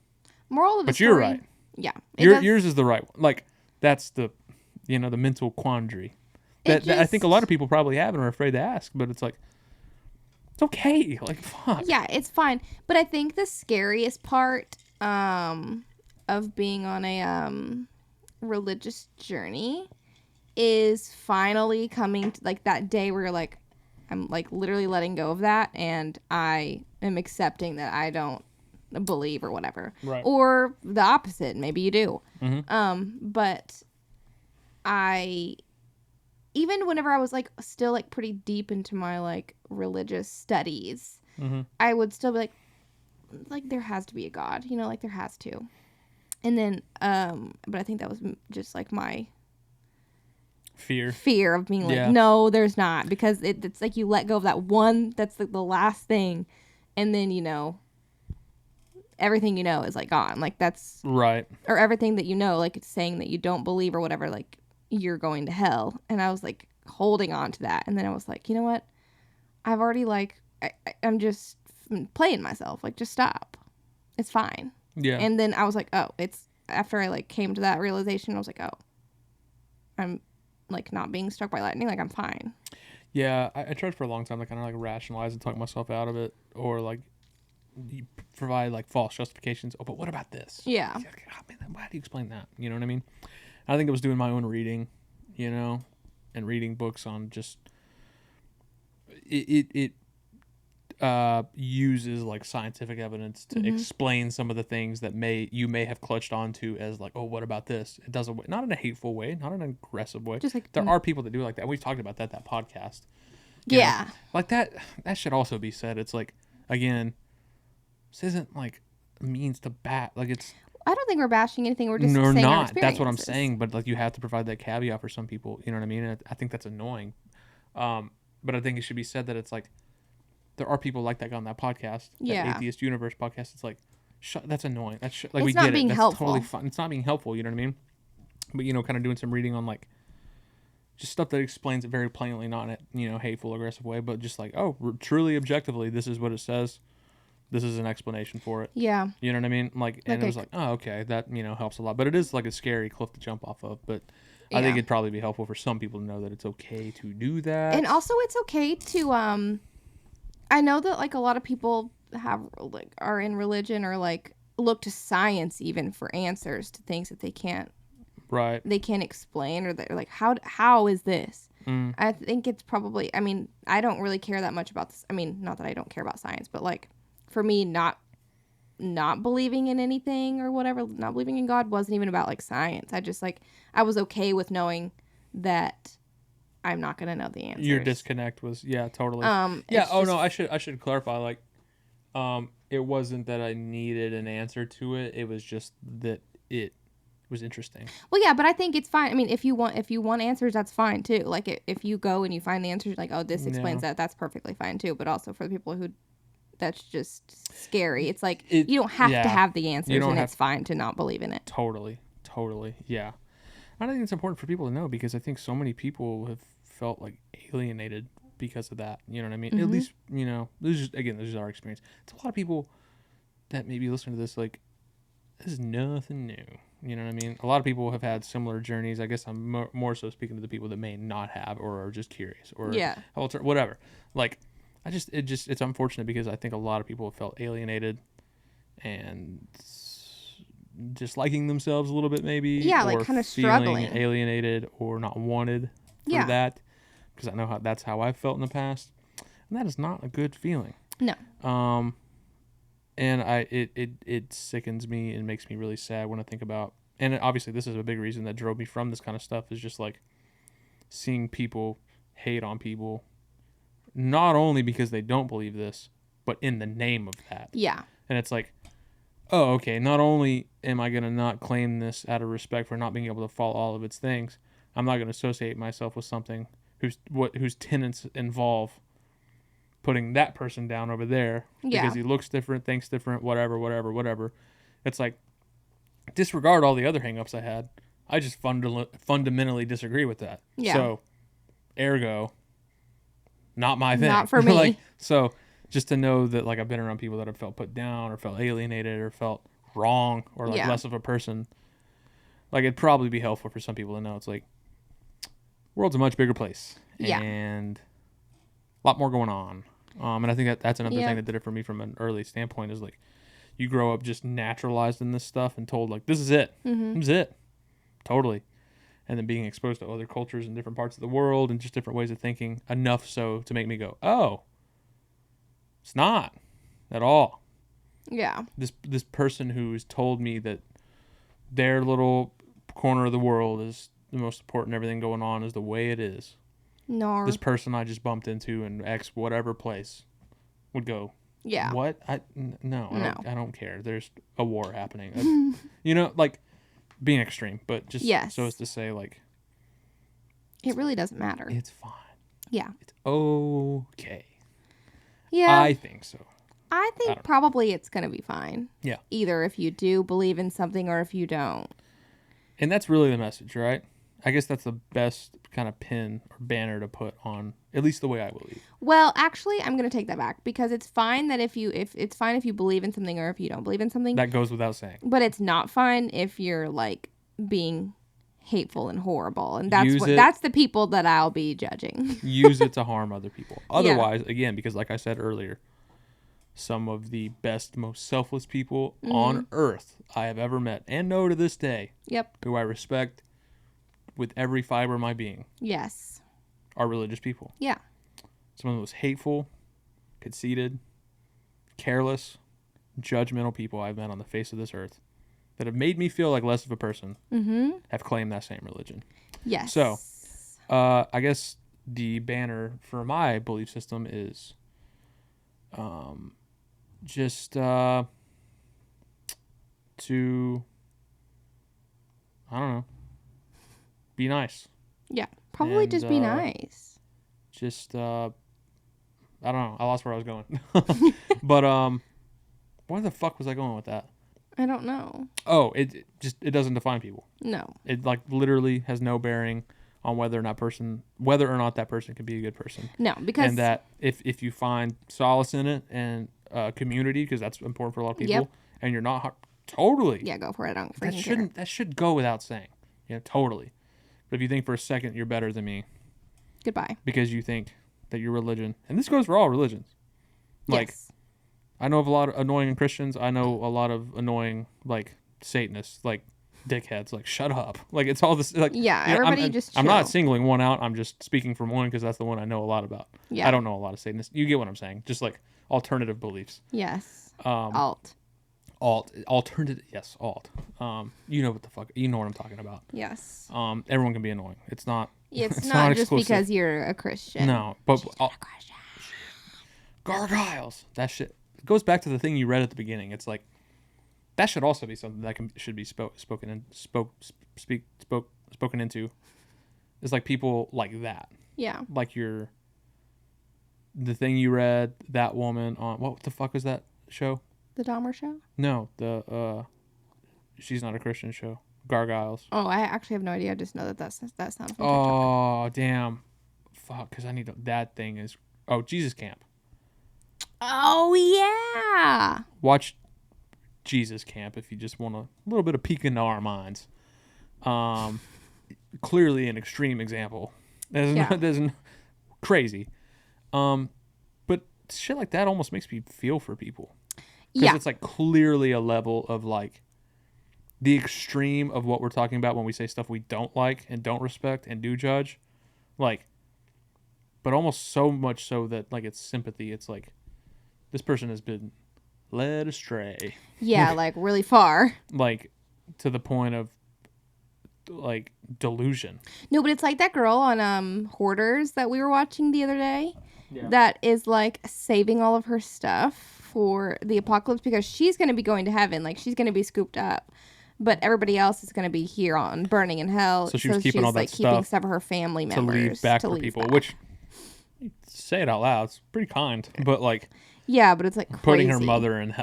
Moral of the story. But you're right. Yeah. Yours is the right one. Like, that's the, you know, the mental quandary that I think a lot of people probably have and are afraid to ask, but it's like, it's okay. Like, fuck. Yeah, it's fine. But I think the scariest part of being on a religious journey is finally coming to, like, that day where you're like, I'm like literally letting go of that, and I am accepting that I don't believe or whatever. Right. Or the opposite. Maybe you do. Mm-hmm. But even whenever I was like still like pretty deep into my like religious studies, I would still be like there has to be a God, you know, like there has to. And then, but I think that was just like my fear of being like, no, there's not, because it's like you let go of that one, that's like the last thing, and then, you know, everything you know is like gone. Like that's right. Or everything that you know, like it's saying that you don't believe or whatever, like you're going to hell. And I was like holding on to that, and then I was like, you know what, I've already like I'm just playing myself, like just stop, it's fine. Yeah. And then I was like, oh, it's after I like came to that realization, I was like, oh, I'm like not being struck by lightning, like I'm fine. Yeah, I tried for a long time to kind of like rationalize and talk myself out of it, or like provide like false justifications. Oh, but what about this? Yeah. Like, oh, man, how do you explain that? You know what I mean? I think it was doing my own reading, you know, and reading books on just it uses like scientific evidence to explain some of the things that you may have clutched onto as like, oh, what about this? It doesn't, not in a hateful way, not in an aggressive way. Just like there are people that do like that. We've talked about that podcast. Yeah. Know? Like that should also be said. It's like, again, this isn't like a means to like it's. I don't think we're bashing anything. We're just saying our experiences. That's what I'm saying. But like, you have to provide that caveat for some people. You know what I mean? And I think that's annoying. But I think it should be said that it's like, there are people like that on that podcast, that Atheist Universe podcast. It's like, that's annoying. That's like, we get it. That's helpful. Totally fun. It's not being helpful. You know what I mean? But, you know, kind of doing some reading on like just stuff that explains it very plainly, not in a, you know, hateful, aggressive way, but just like, oh, truly objectively, this is what it says. This is an explanation for it. Yeah. You know what I mean? Like and it was like, oh, okay, that, you know, helps a lot. But it is like a scary cliff to jump off of. But I think it'd probably be helpful for some people to know that it's okay to do that. And also it's okay to I know that like a lot of people are in religion or like look to science even for answers to things that they can't explain, or they're like, how is this? I think it's probably, I mean, I don't really care that much about this. I mean, not that I don't care about science, but like for me, not believing in anything or whatever, not believing in God wasn't even about like science. I just like, I was okay with knowing that I'm not going to know the answers. Your disconnect was, totally. I should clarify, like, it wasn't that I needed an answer to it. It was just that it was interesting. Well, yeah, but I think it's fine. I mean, if you want answers, that's fine too. Like if you go and you find the answers, like, oh, this explains that, that's perfectly fine too. But also for the people who, that's just scary. It's like, you don't have to have the answers, and it's fine to not believe in it. Totally. Yeah. I think it's important for people to know, because I think so many people have felt like alienated because of that. You know what I mean? At least, you know, this is our experience. It's a lot of people that maybe listen to this like, this is nothing new. You know what I mean? A lot of people have had similar journeys. I guess I'm more so speaking to the people that may not have or are just curious or whatever. Like, it's unfortunate because I think a lot of people have felt alienated and disliking themselves a little bit, maybe. Yeah, like kind of struggling, alienated or not wanted for that. Because I know that's how I've felt in the past, and that is not a good feeling. No. And it sickens me and makes me really sad when I think about, and obviously this is a big reason that drove me from this kind of stuff, is just like seeing people hate on people, not only because they don't believe this, but in the name of that. Yeah. And it's like, oh, okay, not only am I going to not claim this out of respect for not being able to follow all of its things, I'm not going to associate myself with something whose tenets involve putting that person down over there because he looks different, thinks different, whatever. It's like, disregard all the other hangups I had. I just fundamentally disagree with that. Yeah. So, ergo, not my thing. Not for me. Like, so, just to know that, like, I've been around people that have felt put down or felt alienated or felt wrong or like less of a person. Like, it'd probably be helpful for some people to know. It's like, world's a much bigger place. Yeah. And a lot more going on. And I think that's another thing that did it for me from an early standpoint, is like, you grow up just naturalized in this stuff and told like, this is it. This is it. Totally. And then being exposed to other cultures in different parts of the world and just different ways of thinking, enough so to make me go, oh, it's not at all. Yeah. This person who's told me that their little corner of the world is the most important, everything going on is the way it is. No. This person I just bumped into in X whatever place would go, yeah. What? No. I don't care. There's a war happening. You know, like, being extreme, but just so as to say, like, it really doesn't matter. It's fine. Yeah. It's okay. Yeah. I think so. I think probably it's going to be fine. Yeah. Either if you do believe in something or if you don't. And that's really the message, right? I guess that's the best kind of pin or banner to put on, at least the way I believe. Well, actually, I'm going to take that back, because it's fine that if it's fine if you believe in something or if you don't believe in something. That goes without saying. But it's not fine if you're like being hateful and horrible, and that's the people that I'll be judging. Use it to harm other people. Otherwise, again, because like I said earlier, some of the best, most selfless people on earth I have ever met and know to this day. Yep. Who I respect with every fiber of my being. Yes. Are religious people. Yeah. Some of the most hateful, conceited, careless, judgmental people I've met on the face of this earth that have made me feel like less of a person have claimed that same religion. Yes. So, I guess the banner for my belief system is just to, I don't know, be nice. Yeah, probably and, just be nice. Just, I don't know. I lost where I was going. But, where the fuck was I going with that? I don't know. Oh, it doesn't define people. No. It, like, literally has no bearing on whether or not that person can be a good person. No, because... And that if you find solace in it and community, because that's important for a lot of people, and you're not... Totally. Yeah, go for it. I don't freaking care. That should go without saying. Yeah, totally. But if you think for a second you're better than me... Goodbye. Because you think that your religion... And this goes for all religions. Like, yes. I know of a lot of annoying Christians. I know a lot of annoying, like, Satanists, like, dickheads. Like, shut up. Like, it's all this... Like, yeah, everybody just chill. I'm not singling one out. I'm just speaking from one because that's the one I know a lot about. Yeah. I don't know a lot of Satanists. You get what I'm saying. Just, like, alternative beliefs. Yes. Alternative, yes, alt. You know what the fuck, you know what I'm talking about. Yes. Everyone can be annoying. It's not just because you're a Christian. No, but gargoyles. That shit. It goes back to the thing you read at the beginning. It's like that should also be something that should be spoken into. It's like people like that. Yeah. Like the thing you read, that woman on what the fuck was that show? The Dahmer Show? No, she's not a Christian show. Gargoyles. Oh, I actually have no idea. I just know that sounds familiar. Oh, damn. Fuck, because I need that thing is... Oh, Jesus Camp. Oh, yeah. Watch Jesus camp, if you just want a little bit of peek into our minds. Clearly an extreme example. There's crazy. But shit like that almost makes me feel for people. Because it's like clearly a level of like the extreme of what we're talking about when we say stuff we don't like and don't respect and do judge. Like, but almost so much so that like it's sympathy. It's like this person has been led astray. Yeah, like really far. Like to the point of like delusion. No, but it's like that girl on Hoarders that we were watching the other day that is like saving all of her stuff for the apocalypse because she's going to be going to heaven. Like she's going to be scooped up, but everybody else is going to be here on burning in hell. So she was keeping all that like stuff keeping some of her family members to leave back for people, which say it out loud, it's pretty kind, but like but it's like putting her mother in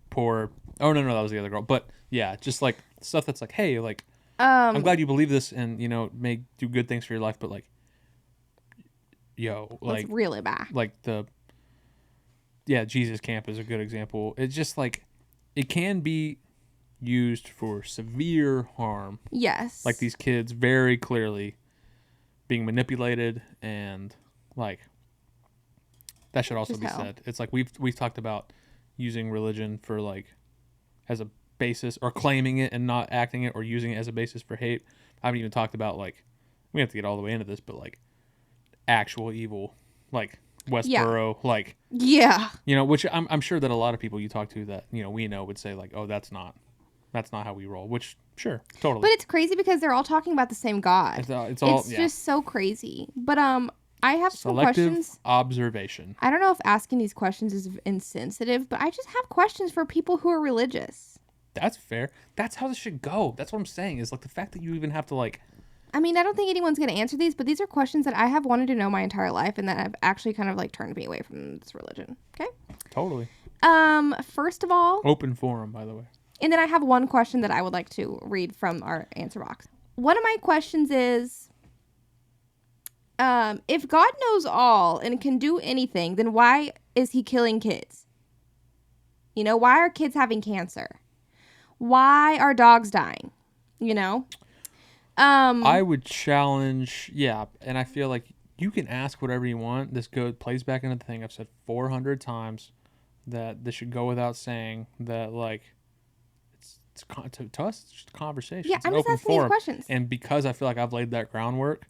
poor. Oh no, that was the other girl. But yeah, just like stuff that's like, hey, like I'm glad you believe this, and you know, may do good things for your life, but like, like really bad. Like Jesus camp is a good example. It's just like it can be used for severe harm. Yes. Like these kids very clearly being manipulated, and like that should also be said. It's like we've talked about using religion for like as a basis, or claiming it and not acting it, or using it as a basis for hate. I haven't even talked about like, we have to get all the way into this, but like actual evil, like Westboro, like you know, which I'm sure that a lot of people you talk to that, you know, we know would say like, oh, that's not how we roll, which sure, totally. But it's crazy because they're all talking about the same God. It's all just so crazy. But I have some selective questions. Observation. I don't know if asking these questions is insensitive, but I just have questions for people who are religious. That's fair. That's how this should go. That's what I'm saying, is like the fact that you even have to like, I mean, I don't think anyone's going to answer these, but these are questions that I have wanted to know my entire life and that have actually kind of like turned me away from this religion. Okay? Totally. First of all, open forum, by the way. And then I have one question that I would like to read from our answer box. One of my questions is, if God knows all and can do anything, then why is he killing kids? You know, why are kids having cancer? Why are dogs dying? You know? I would challenge, and I feel like you can ask whatever you want. This plays back into the thing I've said 400 times, that this should go without saying, that like, to us, it's just a conversation. Yeah, I'm just asking these questions. And because I feel like I've laid that groundwork,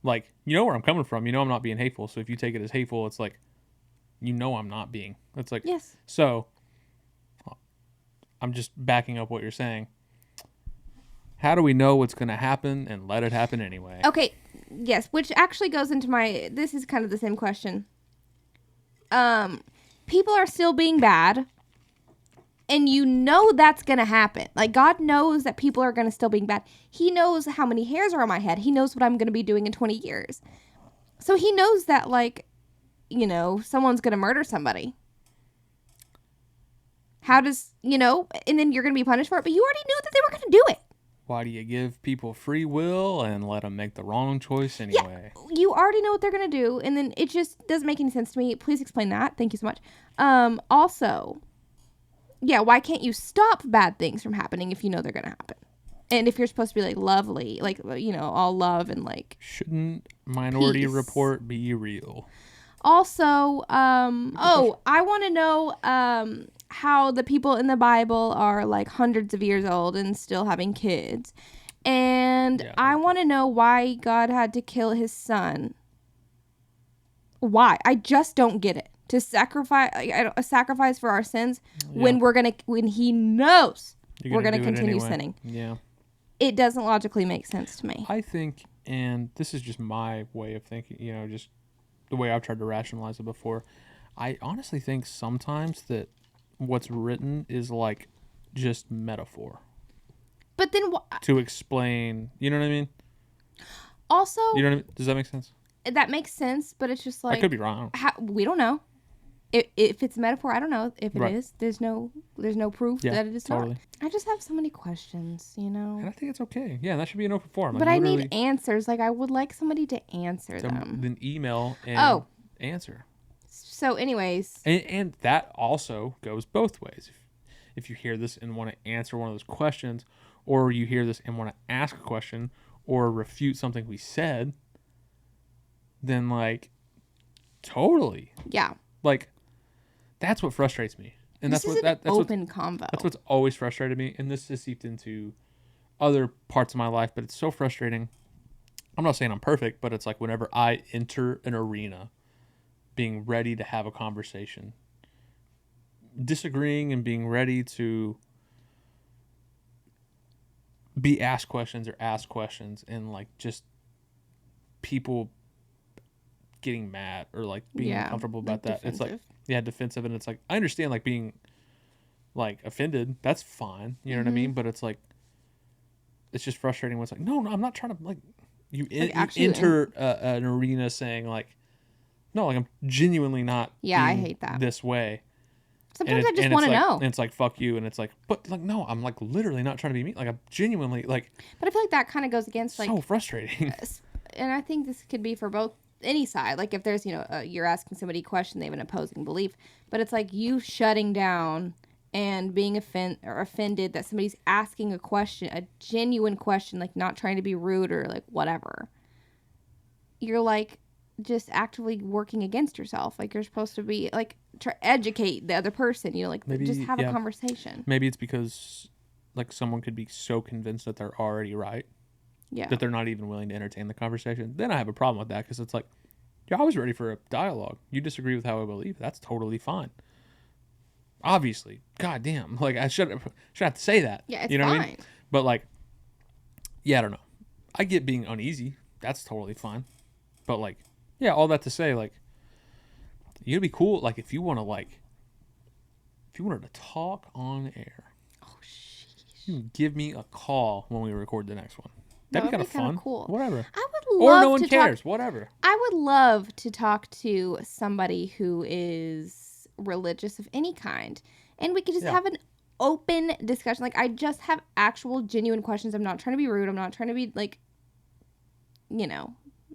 like, you know where I'm coming from. You know I'm not being hateful. So if you take it as hateful, it's like, you know I'm not being. It's like, yes. So I'm just backing up what you're saying. How do we know what's going to happen and let it happen anyway? Okay, yes, which actually goes into this is kind of the same question. People are still being bad, and you know that's going to happen. Like, God knows that people are going to still being bad. He knows how many hairs are on my head. He knows what I'm going to be doing in 20 years. So he knows that, like, you know, someone's going to murder somebody. How does, you know, and then you're going to be punished for it, but you already knew that they were going to do it. Why do you give people free will and let them make the wrong choice anyway? Yeah, you already know what they're going to do, and then it just doesn't make any sense to me. Please explain that. Thank you so much. Also, why can't you stop bad things from happening if you know they're going to happen? And if you're supposed to be, like, lovely, like, you know, all love and, like, shouldn't Minority peace. Report be real? Also, I want to know how the people in the Bible are, like, hundreds of years old and still having kids. And I want to know why God had to kill his son. Why? I just don't get it. To sacrifice, a sacrifice for our sins when he knows we're gonna continue sinning. Yeah. It doesn't logically make sense to me. I think, and this is just my way of thinking, you know, just the way I've tried to rationalize it before. I honestly think sometimes that what's written is like just metaphor. But then to explain, you know what I mean? Also, you know what I mean? Does that make sense? That makes sense, but it's just like, I could be wrong. We don't know. If it's a metaphor, I don't know if it is. There's no proof that it is not. I just have so many questions, you know. And I think it's okay. Yeah, that should be an open forum. But I need answers. Like, I would like somebody to answer them. Then email and answer. So anyways. And that also goes both ways. if you hear this and want to answer one of those questions, or you hear this and want to ask a question or refute something we said, then like totally. Yeah. Like that's what frustrates me. And that's open convo. That's what's always frustrated me. And this has seeped into other parts of my life, but it's so frustrating. I'm not saying I'm perfect, but it's like whenever I enter an arena being ready to have a conversation, disagreeing and being ready to be asked questions or ask questions, and like just people getting mad or like being uncomfortable about that. Defensive. It's like, defensive. And it's like, I understand like being like offended. That's fine. You know what I mean? But it's like, it's just frustrating when it's like, no, I'm not trying to like, you enter an arena saying like, no, like I'm genuinely not. Yeah, I hate that. This way. Sometimes I just want to know. And it's like, fuck you. And it's like, but like, no, I'm like literally not trying to be mean. Like I'm genuinely like. But I feel like that kind of goes against like. So frustrating. And I think this could be for both any side. Like if there's, you're asking somebody a question, they have an opposing belief. But it's like you shutting down and being offended that somebody's asking a question, a genuine question, like not trying to be rude or like whatever. You're like just actively working against yourself. Like you're supposed to be like try educate the other person, like maybe, just have a conversation. Maybe it's because like someone could be so convinced that they're already right. Yeah. That they're not even willing to entertain the conversation. Then I have a problem with that because it's like, you're always ready for a dialogue. You disagree with how I believe. That's totally fine. Obviously. God damn. Like, I should have to say that. Yeah, it's fine. What I mean? But like, yeah, I don't know. I get being uneasy. That's totally fine. But like, yeah, all that to say, like, you'd be cool. Like, if you wanted to talk on air. Oh, sheesh. You can give me a call when we record the next one. That'd be kind of fun. Cool. Whatever. I would love or no one cares. Whatever. I would love to talk to somebody who is religious of any kind, and we could just have an open discussion. Like I just have actual, genuine questions. I'm not trying to be rude. I'm not trying to be like,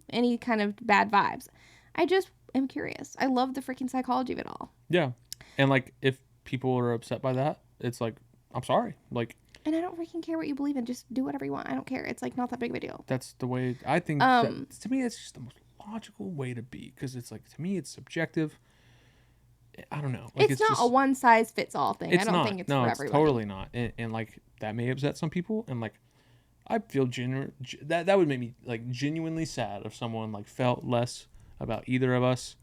any kind of bad vibes. I just am curious. I love the freaking psychology of it all. Yeah, and like if people are upset by that, it's like I'm sorry. Like. And I don't freaking care what you believe in. Just do whatever you want. I don't care. It's like not that big of a deal. That's the way I think. To me, it's just the most logical way to be because it's like to me, it's subjective. I don't know. Like, it's not just a one size fits all thing. I don't think it's for everybody. No, it's totally not. And like that may upset some people. And like I feel that would make me like genuinely sad if someone like felt less about either of us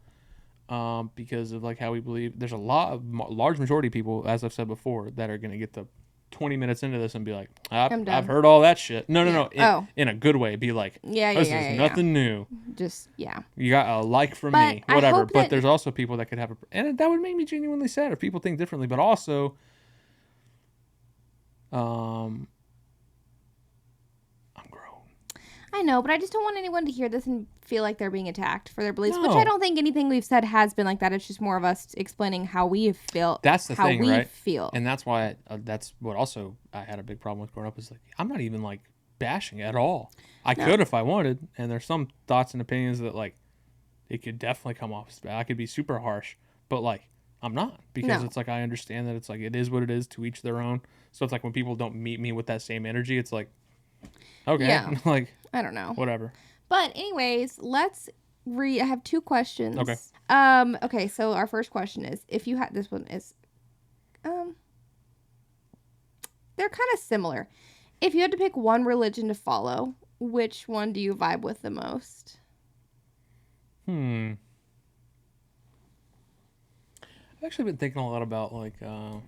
because of like how we believe. There's a large majority of people, as I've said before, that are going to get the 20 minutes into this and be like, I've heard all that shit. No. In a good way. Be like, this is nothing new. Just, You got a like from me, whatever. But there's also people that could have and that would make me genuinely sad if people think differently. But also, I'm grown. I know, but I just don't want anyone to hear this and feel like they're being attacked for their beliefs, which I don't think anything we've said has been like that. It's just more of us explaining how we feel. That's the thing, right? Feel. And that's why that's what also I had a big problem with growing up is like, I'm not even like bashing at all. I could if I wanted. And there's some thoughts and opinions that like, it could definitely come off as bad. I could be super harsh, but like, I'm not because it's like, I understand that it's like, it is what it is, to each their own. So it's like when people don't meet me with that same energy, it's like, okay, like, I don't know. Whatever. But anyways, let's I have two questions. Okay. Okay, so our first question is, if you had, this one is, they're kind of similar. If you had to pick one religion to follow, which one do you vibe with the most? I've actually been thinking a lot about like, I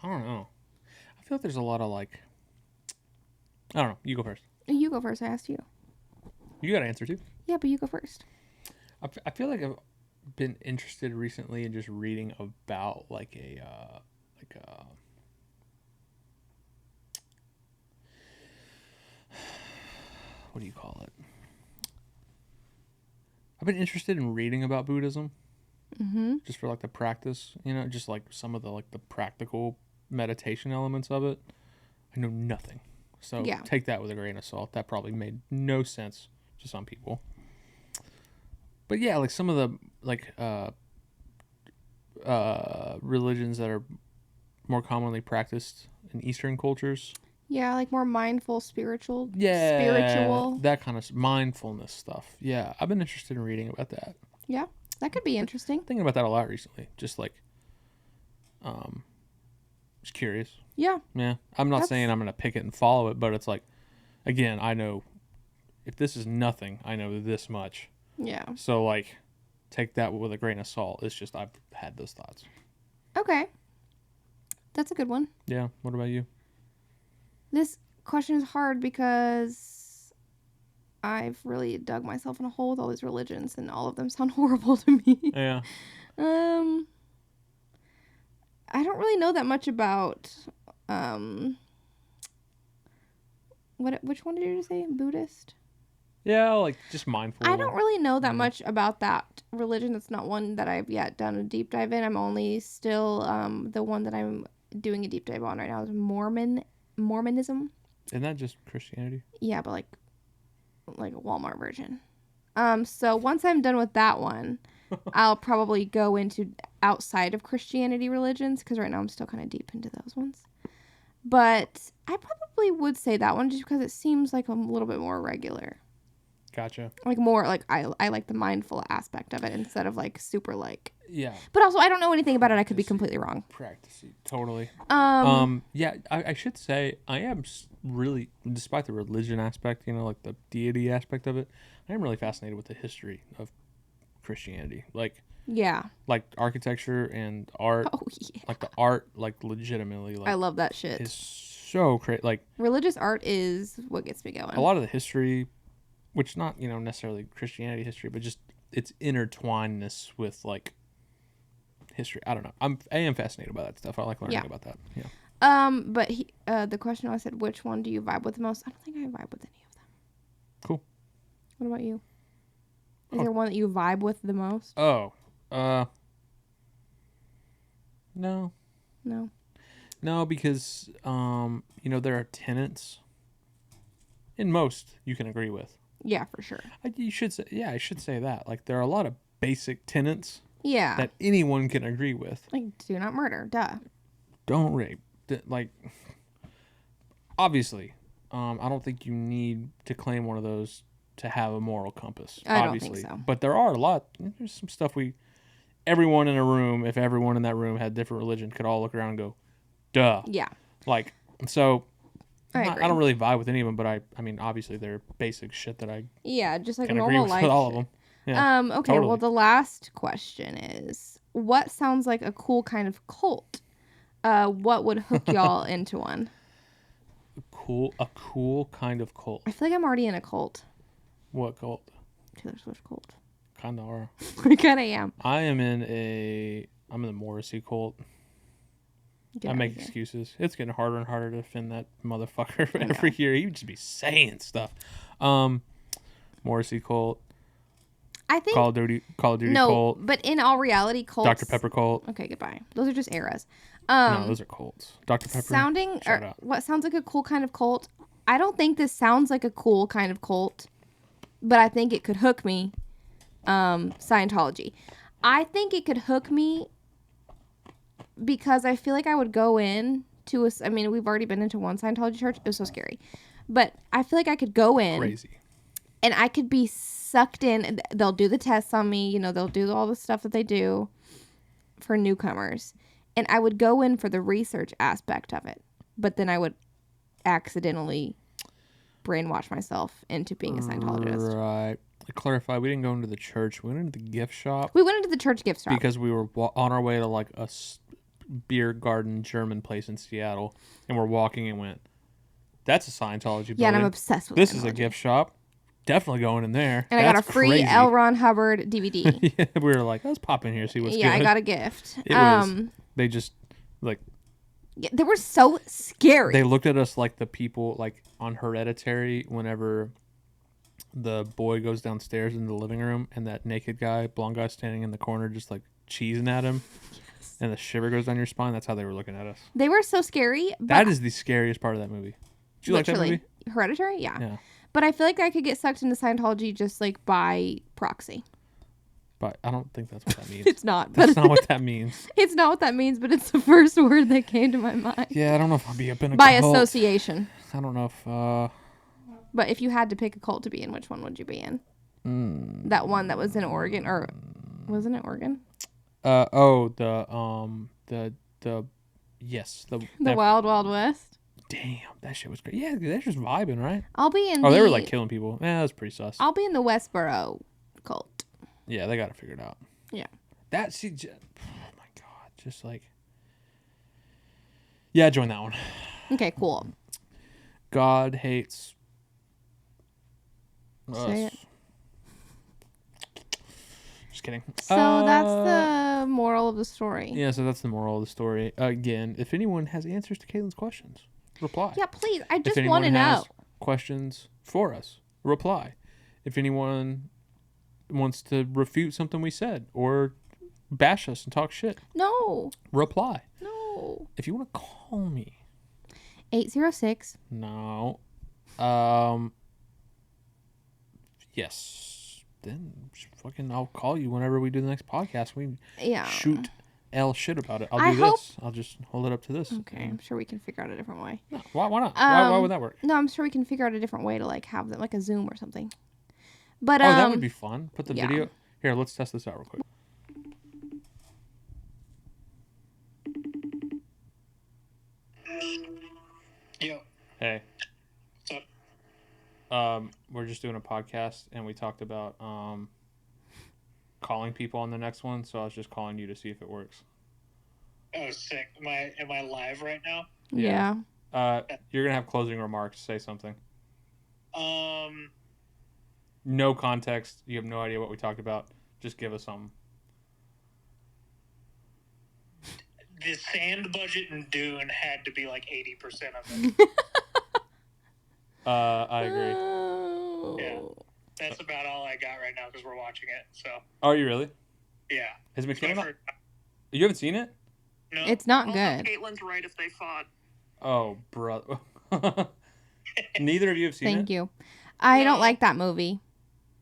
don't know. I feel like there's a lot of like, I don't know. You go first. You go first. I asked you. You got to answer too. Yeah, but you go first. I feel like I've been interested recently in just reading about like what do you call it? I've been interested in reading about Buddhism. Mm-hmm. Just for like the practice, just like some of the like the practical meditation elements of it. I know nothing. So take that with a grain of salt. That probably made no sense to some people. But yeah, like some of the like religions that are more commonly practiced in Eastern cultures. Yeah, like more mindful, spiritual. Yeah, spiritual. That kind of mindfulness stuff. Yeah, I've been interested in reading about that. Yeah, that could be interesting. Thinking about that a lot recently. Just like, just curious. Yeah. Yeah, I'm not saying I'm gonna pick it and follow it, but it's like, again, I know if this is nothing, I know this much. Yeah. So like, take that with a grain of salt. It's just I've had those thoughts. Okay. That's a good one. Yeah. What about you? This question is hard because I've really dug myself in a hole with all these religions, and all of them sound horrible to me. Yeah. I don't really know that much about which one did you say? Buddhist? Yeah, like just mindful. I don't really know that much about that religion. It's not one that I've yet done a deep dive in. I'm only still the one that I'm doing a deep dive on right now is Mormonism. Isn't that just Christianity? Yeah, but like a Walmart version. So once I'm done with that one, I'll probably go into outside of Christianity religions, because right now I'm still kind of deep into those ones. But I probably would say that one just because it seems like a little bit more regular. Gotcha. Like more like I like the mindful aspect of it instead of like super like. Yeah. But also I don't know anything about it. I could be completely wrong. Practicing. Totally. Yeah, I should say I am really, despite the religion aspect, like the deity aspect of it, I am really fascinated with the history of Christianity. Like, yeah. Like architecture and art. Oh, yeah. Like the art, like legitimately. Like, I love that shit. Is so crazy. Like, religious art is what gets me going. A lot of the history, which not, necessarily Christianity history, but just its intertwinedness with like history. I don't know. I am fascinated by that stuff. I like learning about that. Yeah. But the question I said, which one do you vibe with the most? I don't think I vibe with any of them. Cool. What about you? Is there one that you vibe with the most? Oh, no. No, because there are tenets in most you can agree with. Yeah, for sure. I should say that. Like, there are a lot of basic tenets. Yeah. That anyone can agree with. Like, do not murder. Duh. Don't rape. Like, obviously, I don't think you need to claim one of those to have a moral compass. Obviously. Don't think so. But there are a lot. There's some stuff everyone in a room, if everyone in that room had different religion, could all look around and go, duh. Yeah. Like, so I don't really vibe with any of them, but I mean, obviously, they're basic shit that I just like can normal agree life with all of them. Yeah, okay, totally. Well, the last question is, what sounds like a cool kind of cult? What would hook y'all into one? A cool kind of cult. I feel like I'm already in a cult. What cult? Taylor Swift cult. Kinda are. I kinda am. I'm in the Morrissey cult. I make excuses. It's getting harder and harder to defend that motherfucker every year. He would just be saying stuff. Morrissey cult. I think Call of Duty cult. But in all reality, cults. Dr. Pepper cult. Okay, goodbye. Those are just eras. No, those are cults. Dr. Pepper. What sounds like a cool kind of cult? I don't think this sounds like a cool kind of cult, but I think it could hook me. Scientology. I think it could hook me because I feel like I would go in to we've already been into one Scientology church. It was so scary, but I feel like I could go in. Crazy. And I could be sucked in. They'll do the tests on me. They'll do all the stuff that they do for newcomers. And I would go in for the research aspect of it. But then I would accidentally brainwash myself into being a Scientologist. Right. To clarify, we didn't go into the church. We went into the gift shop. We went into the church gift shop. Because we were on our way to like a beer garden German place in Seattle. And we're walking and went, that's a Scientology building. Yeah, and I'm obsessed with this. This is a gift shop. Definitely going in there. And I got a free crazy. L. Ron Hubbard DVD. Yeah, we were like, let's pop in here, see what's good. Yeah, I got a gift. It was, they just, like... Yeah, they were so scary. They looked at us like the people, like, on Hereditary, whenever the boy goes downstairs in the living room, and that naked guy, blonde guy, standing in the corner, just, like, cheesing at him. Yes. And the shiver goes down your spine. That's how they were looking at us. They were so scary. That is the scariest part of that movie. Did you like that movie? Hereditary? Yeah. Yeah. But I feel like I could get sucked into Scientology just like by proxy. But I don't think that's what that means. It's not. That's not what that means. It's not what that means, but it's the first word that came to my mind. Yeah, I don't know if I'll be up in a By cult. association. I don't know if... But if you had to pick a cult to be in, which one would you be in? That one that was in Oregon, or wasn't it Oregon? Yes. The Wild Wild West? Damn, that shit was great. Yeah, they're just vibing, right? I'll be in they were like killing people. Yeah, that was pretty sus. I'll be in the Westboro cult. Yeah, they got it figured out. Yeah. Oh my God. Just like... Yeah, join that one. Okay, cool. God hates us. Say it. Just kidding. So that's the moral of the story. Yeah, so that's the moral of the story. Again, if anyone has answers to Caitlin's questions, reply. Yeah, please. I just want to know. Questions for us, reply. If anyone wants to refute something we said or bash us and talk shit, no. Reply. No. If you want to call me. 806. No. Yes. Then fucking I'll call you whenever we do the next podcast. We shoot L shit about it. I'll do this. I'll just hold it up to this. Okay, I'm sure we can figure out a different way. No, why not? Why would that work? No, I'm sure we can figure out a different way to like have them like a Zoom or something. But that would be fun. Put the video here. Let's test this out real quick. Yo. Hey. What's up? We're just doing a podcast and we talked about calling people on the next one, so I was just calling you to see if it works. Oh, sick. Am I live right now? Yeah. You're gonna have closing remarks. Say something. No context. You have no idea what we talked about. Just give us something. The sand budget in Dune had to be like 80% of it. I agree. Oh. Yeah. That's about all I got right now because we're watching it. So. Are you really? Yeah. Has it came out? You haven't seen it? No. It's not also, good. Caitlin's right if they fought. Oh, brother. Neither of you have seen it? Thank you. I don't like that movie.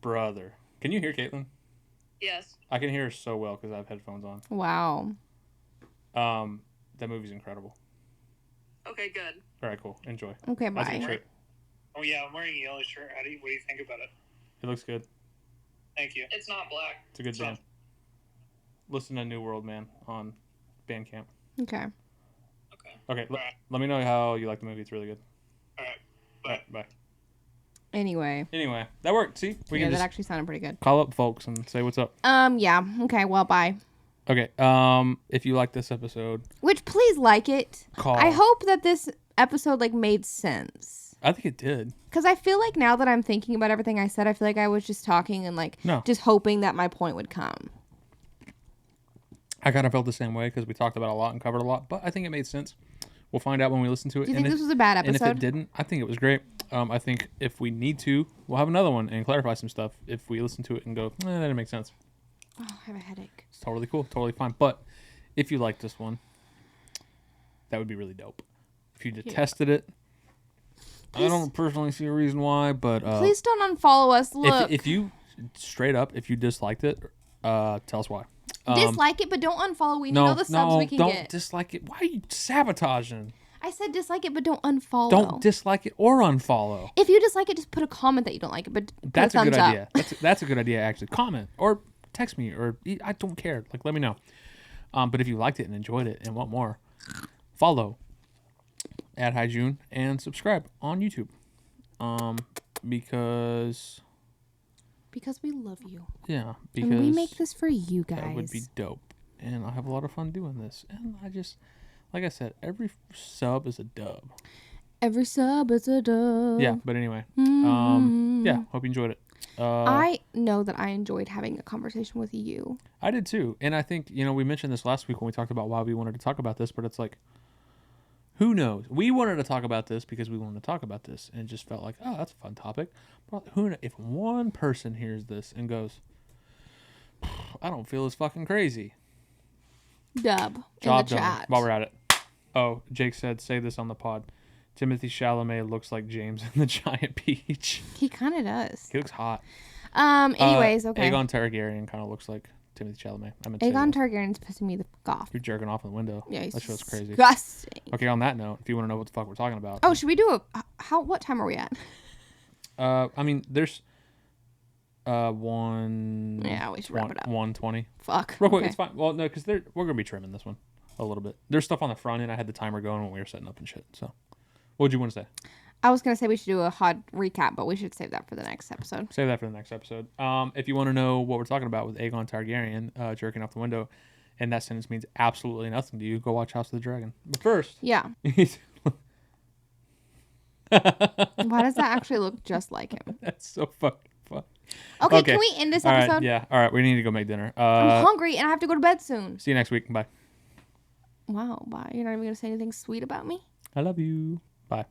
Brother. Can you hear Caitlin? Yes. I can hear her so well because I have headphones on. Wow. That movie's incredible. Okay, good. All right, cool. Enjoy. Okay, bye. Oh, yeah, I'm wearing a yellow shirt. What do you think about it? It looks good. Thank you. It's not black. It's a good band. Listen to New World Man on Bandcamp. Okay. Okay, let me know how you like the movie. It's really good. All right. Bye. All right, bye. Anyway, that worked. See? We can that just actually sounded pretty good. call up folks and say what's up. Yeah. Okay, well, bye. Okay, if you like this episode... Which, please like it. Call. I hope that this episode, like, made sense. I think it did. Because I feel like now that I'm thinking about everything I said, I feel like I was just talking and, like, just hoping that my point would come. I kind of felt the same way because we talked about a lot and covered a lot, but I think it made sense. We'll find out when we listen to it. Do you think this was a bad episode? And if it didn't, I think it was great. I think if we need to, we'll have another one and clarify some stuff if we listen to it and go, that didn't make sense. Oh, I have a headache. It's totally cool. Totally fine. But if you like this one, that would be really dope. If you detested it, please, I don't personally see a reason why, but... please don't unfollow us. Look. If you, straight up, if you disliked it, tell us why. Dislike it, but don't unfollow. We know the subs we can get. Don't dislike it. Why are you sabotaging? I said dislike it, but don't unfollow. Don't dislike it or unfollow. If you dislike it, just put a comment that you don't like it, but that's a good idea. That's a good idea, actually. Comment or text me, or I don't care. Like, let me know. But if you liked it and enjoyed it and want more, follow @HiJune and subscribe on YouTube. Because we love you. Yeah, because and we make this for you guys. That would be dope, and I have a lot of fun doing this. And I just, like I said, every sub is a dub. Every sub is a dub. Yeah, but anyway, yeah, hope you enjoyed it. I know that I enjoyed having a conversation with you. I did too, and I think we mentioned this last week when we talked about why we wanted to talk about this, but it's like, who knows? We wanted to talk about this because we wanted to talk about this, and it just felt like, oh, that's a fun topic. But who knows? If one person hears this and goes, I don't feel as fucking crazy. Dub. Job done. Chat. While we're at it. Oh, Jake said, say this on the pod. Timothée Chalamet looks like James in The Giant Peach. He kind of does. He looks hot. Anyways, okay. Aegon Targaryen kind of looks like Timothy Chalamet. Aegon Targaryen's pissing me the fuck off. You're jerking off in the window. Yeah, that show's crazy. Disgusting. Okay, on that note, if you want to know what the fuck we're talking about. Oh, should we do what time are we at? I mean, there's one. Yeah, we should wrap it up. 1:20. Fuck. Real quick, it's fine. Well, no, because we're gonna be trimming this one a little bit. There's stuff on the front end. I had the timer going when we were setting up and shit. So, what would you want to say? I was gonna say we should do a hot recap, but we should save that for the next episode. Save that for the next episode. If you want to know what we're talking about with Aegon Targaryen jerking off the window, and that sentence means absolutely nothing to you, go watch House of the Dragon. But first, yeah. Why does that actually look just like him? That's so fucking fun. Okay, can we end this episode? All right, yeah. All right, we need to go make dinner. I'm hungry and I have to go to bed soon. See you next week. Bye. Wow, bye. You're not even going to say anything sweet about me? I love you. Bye.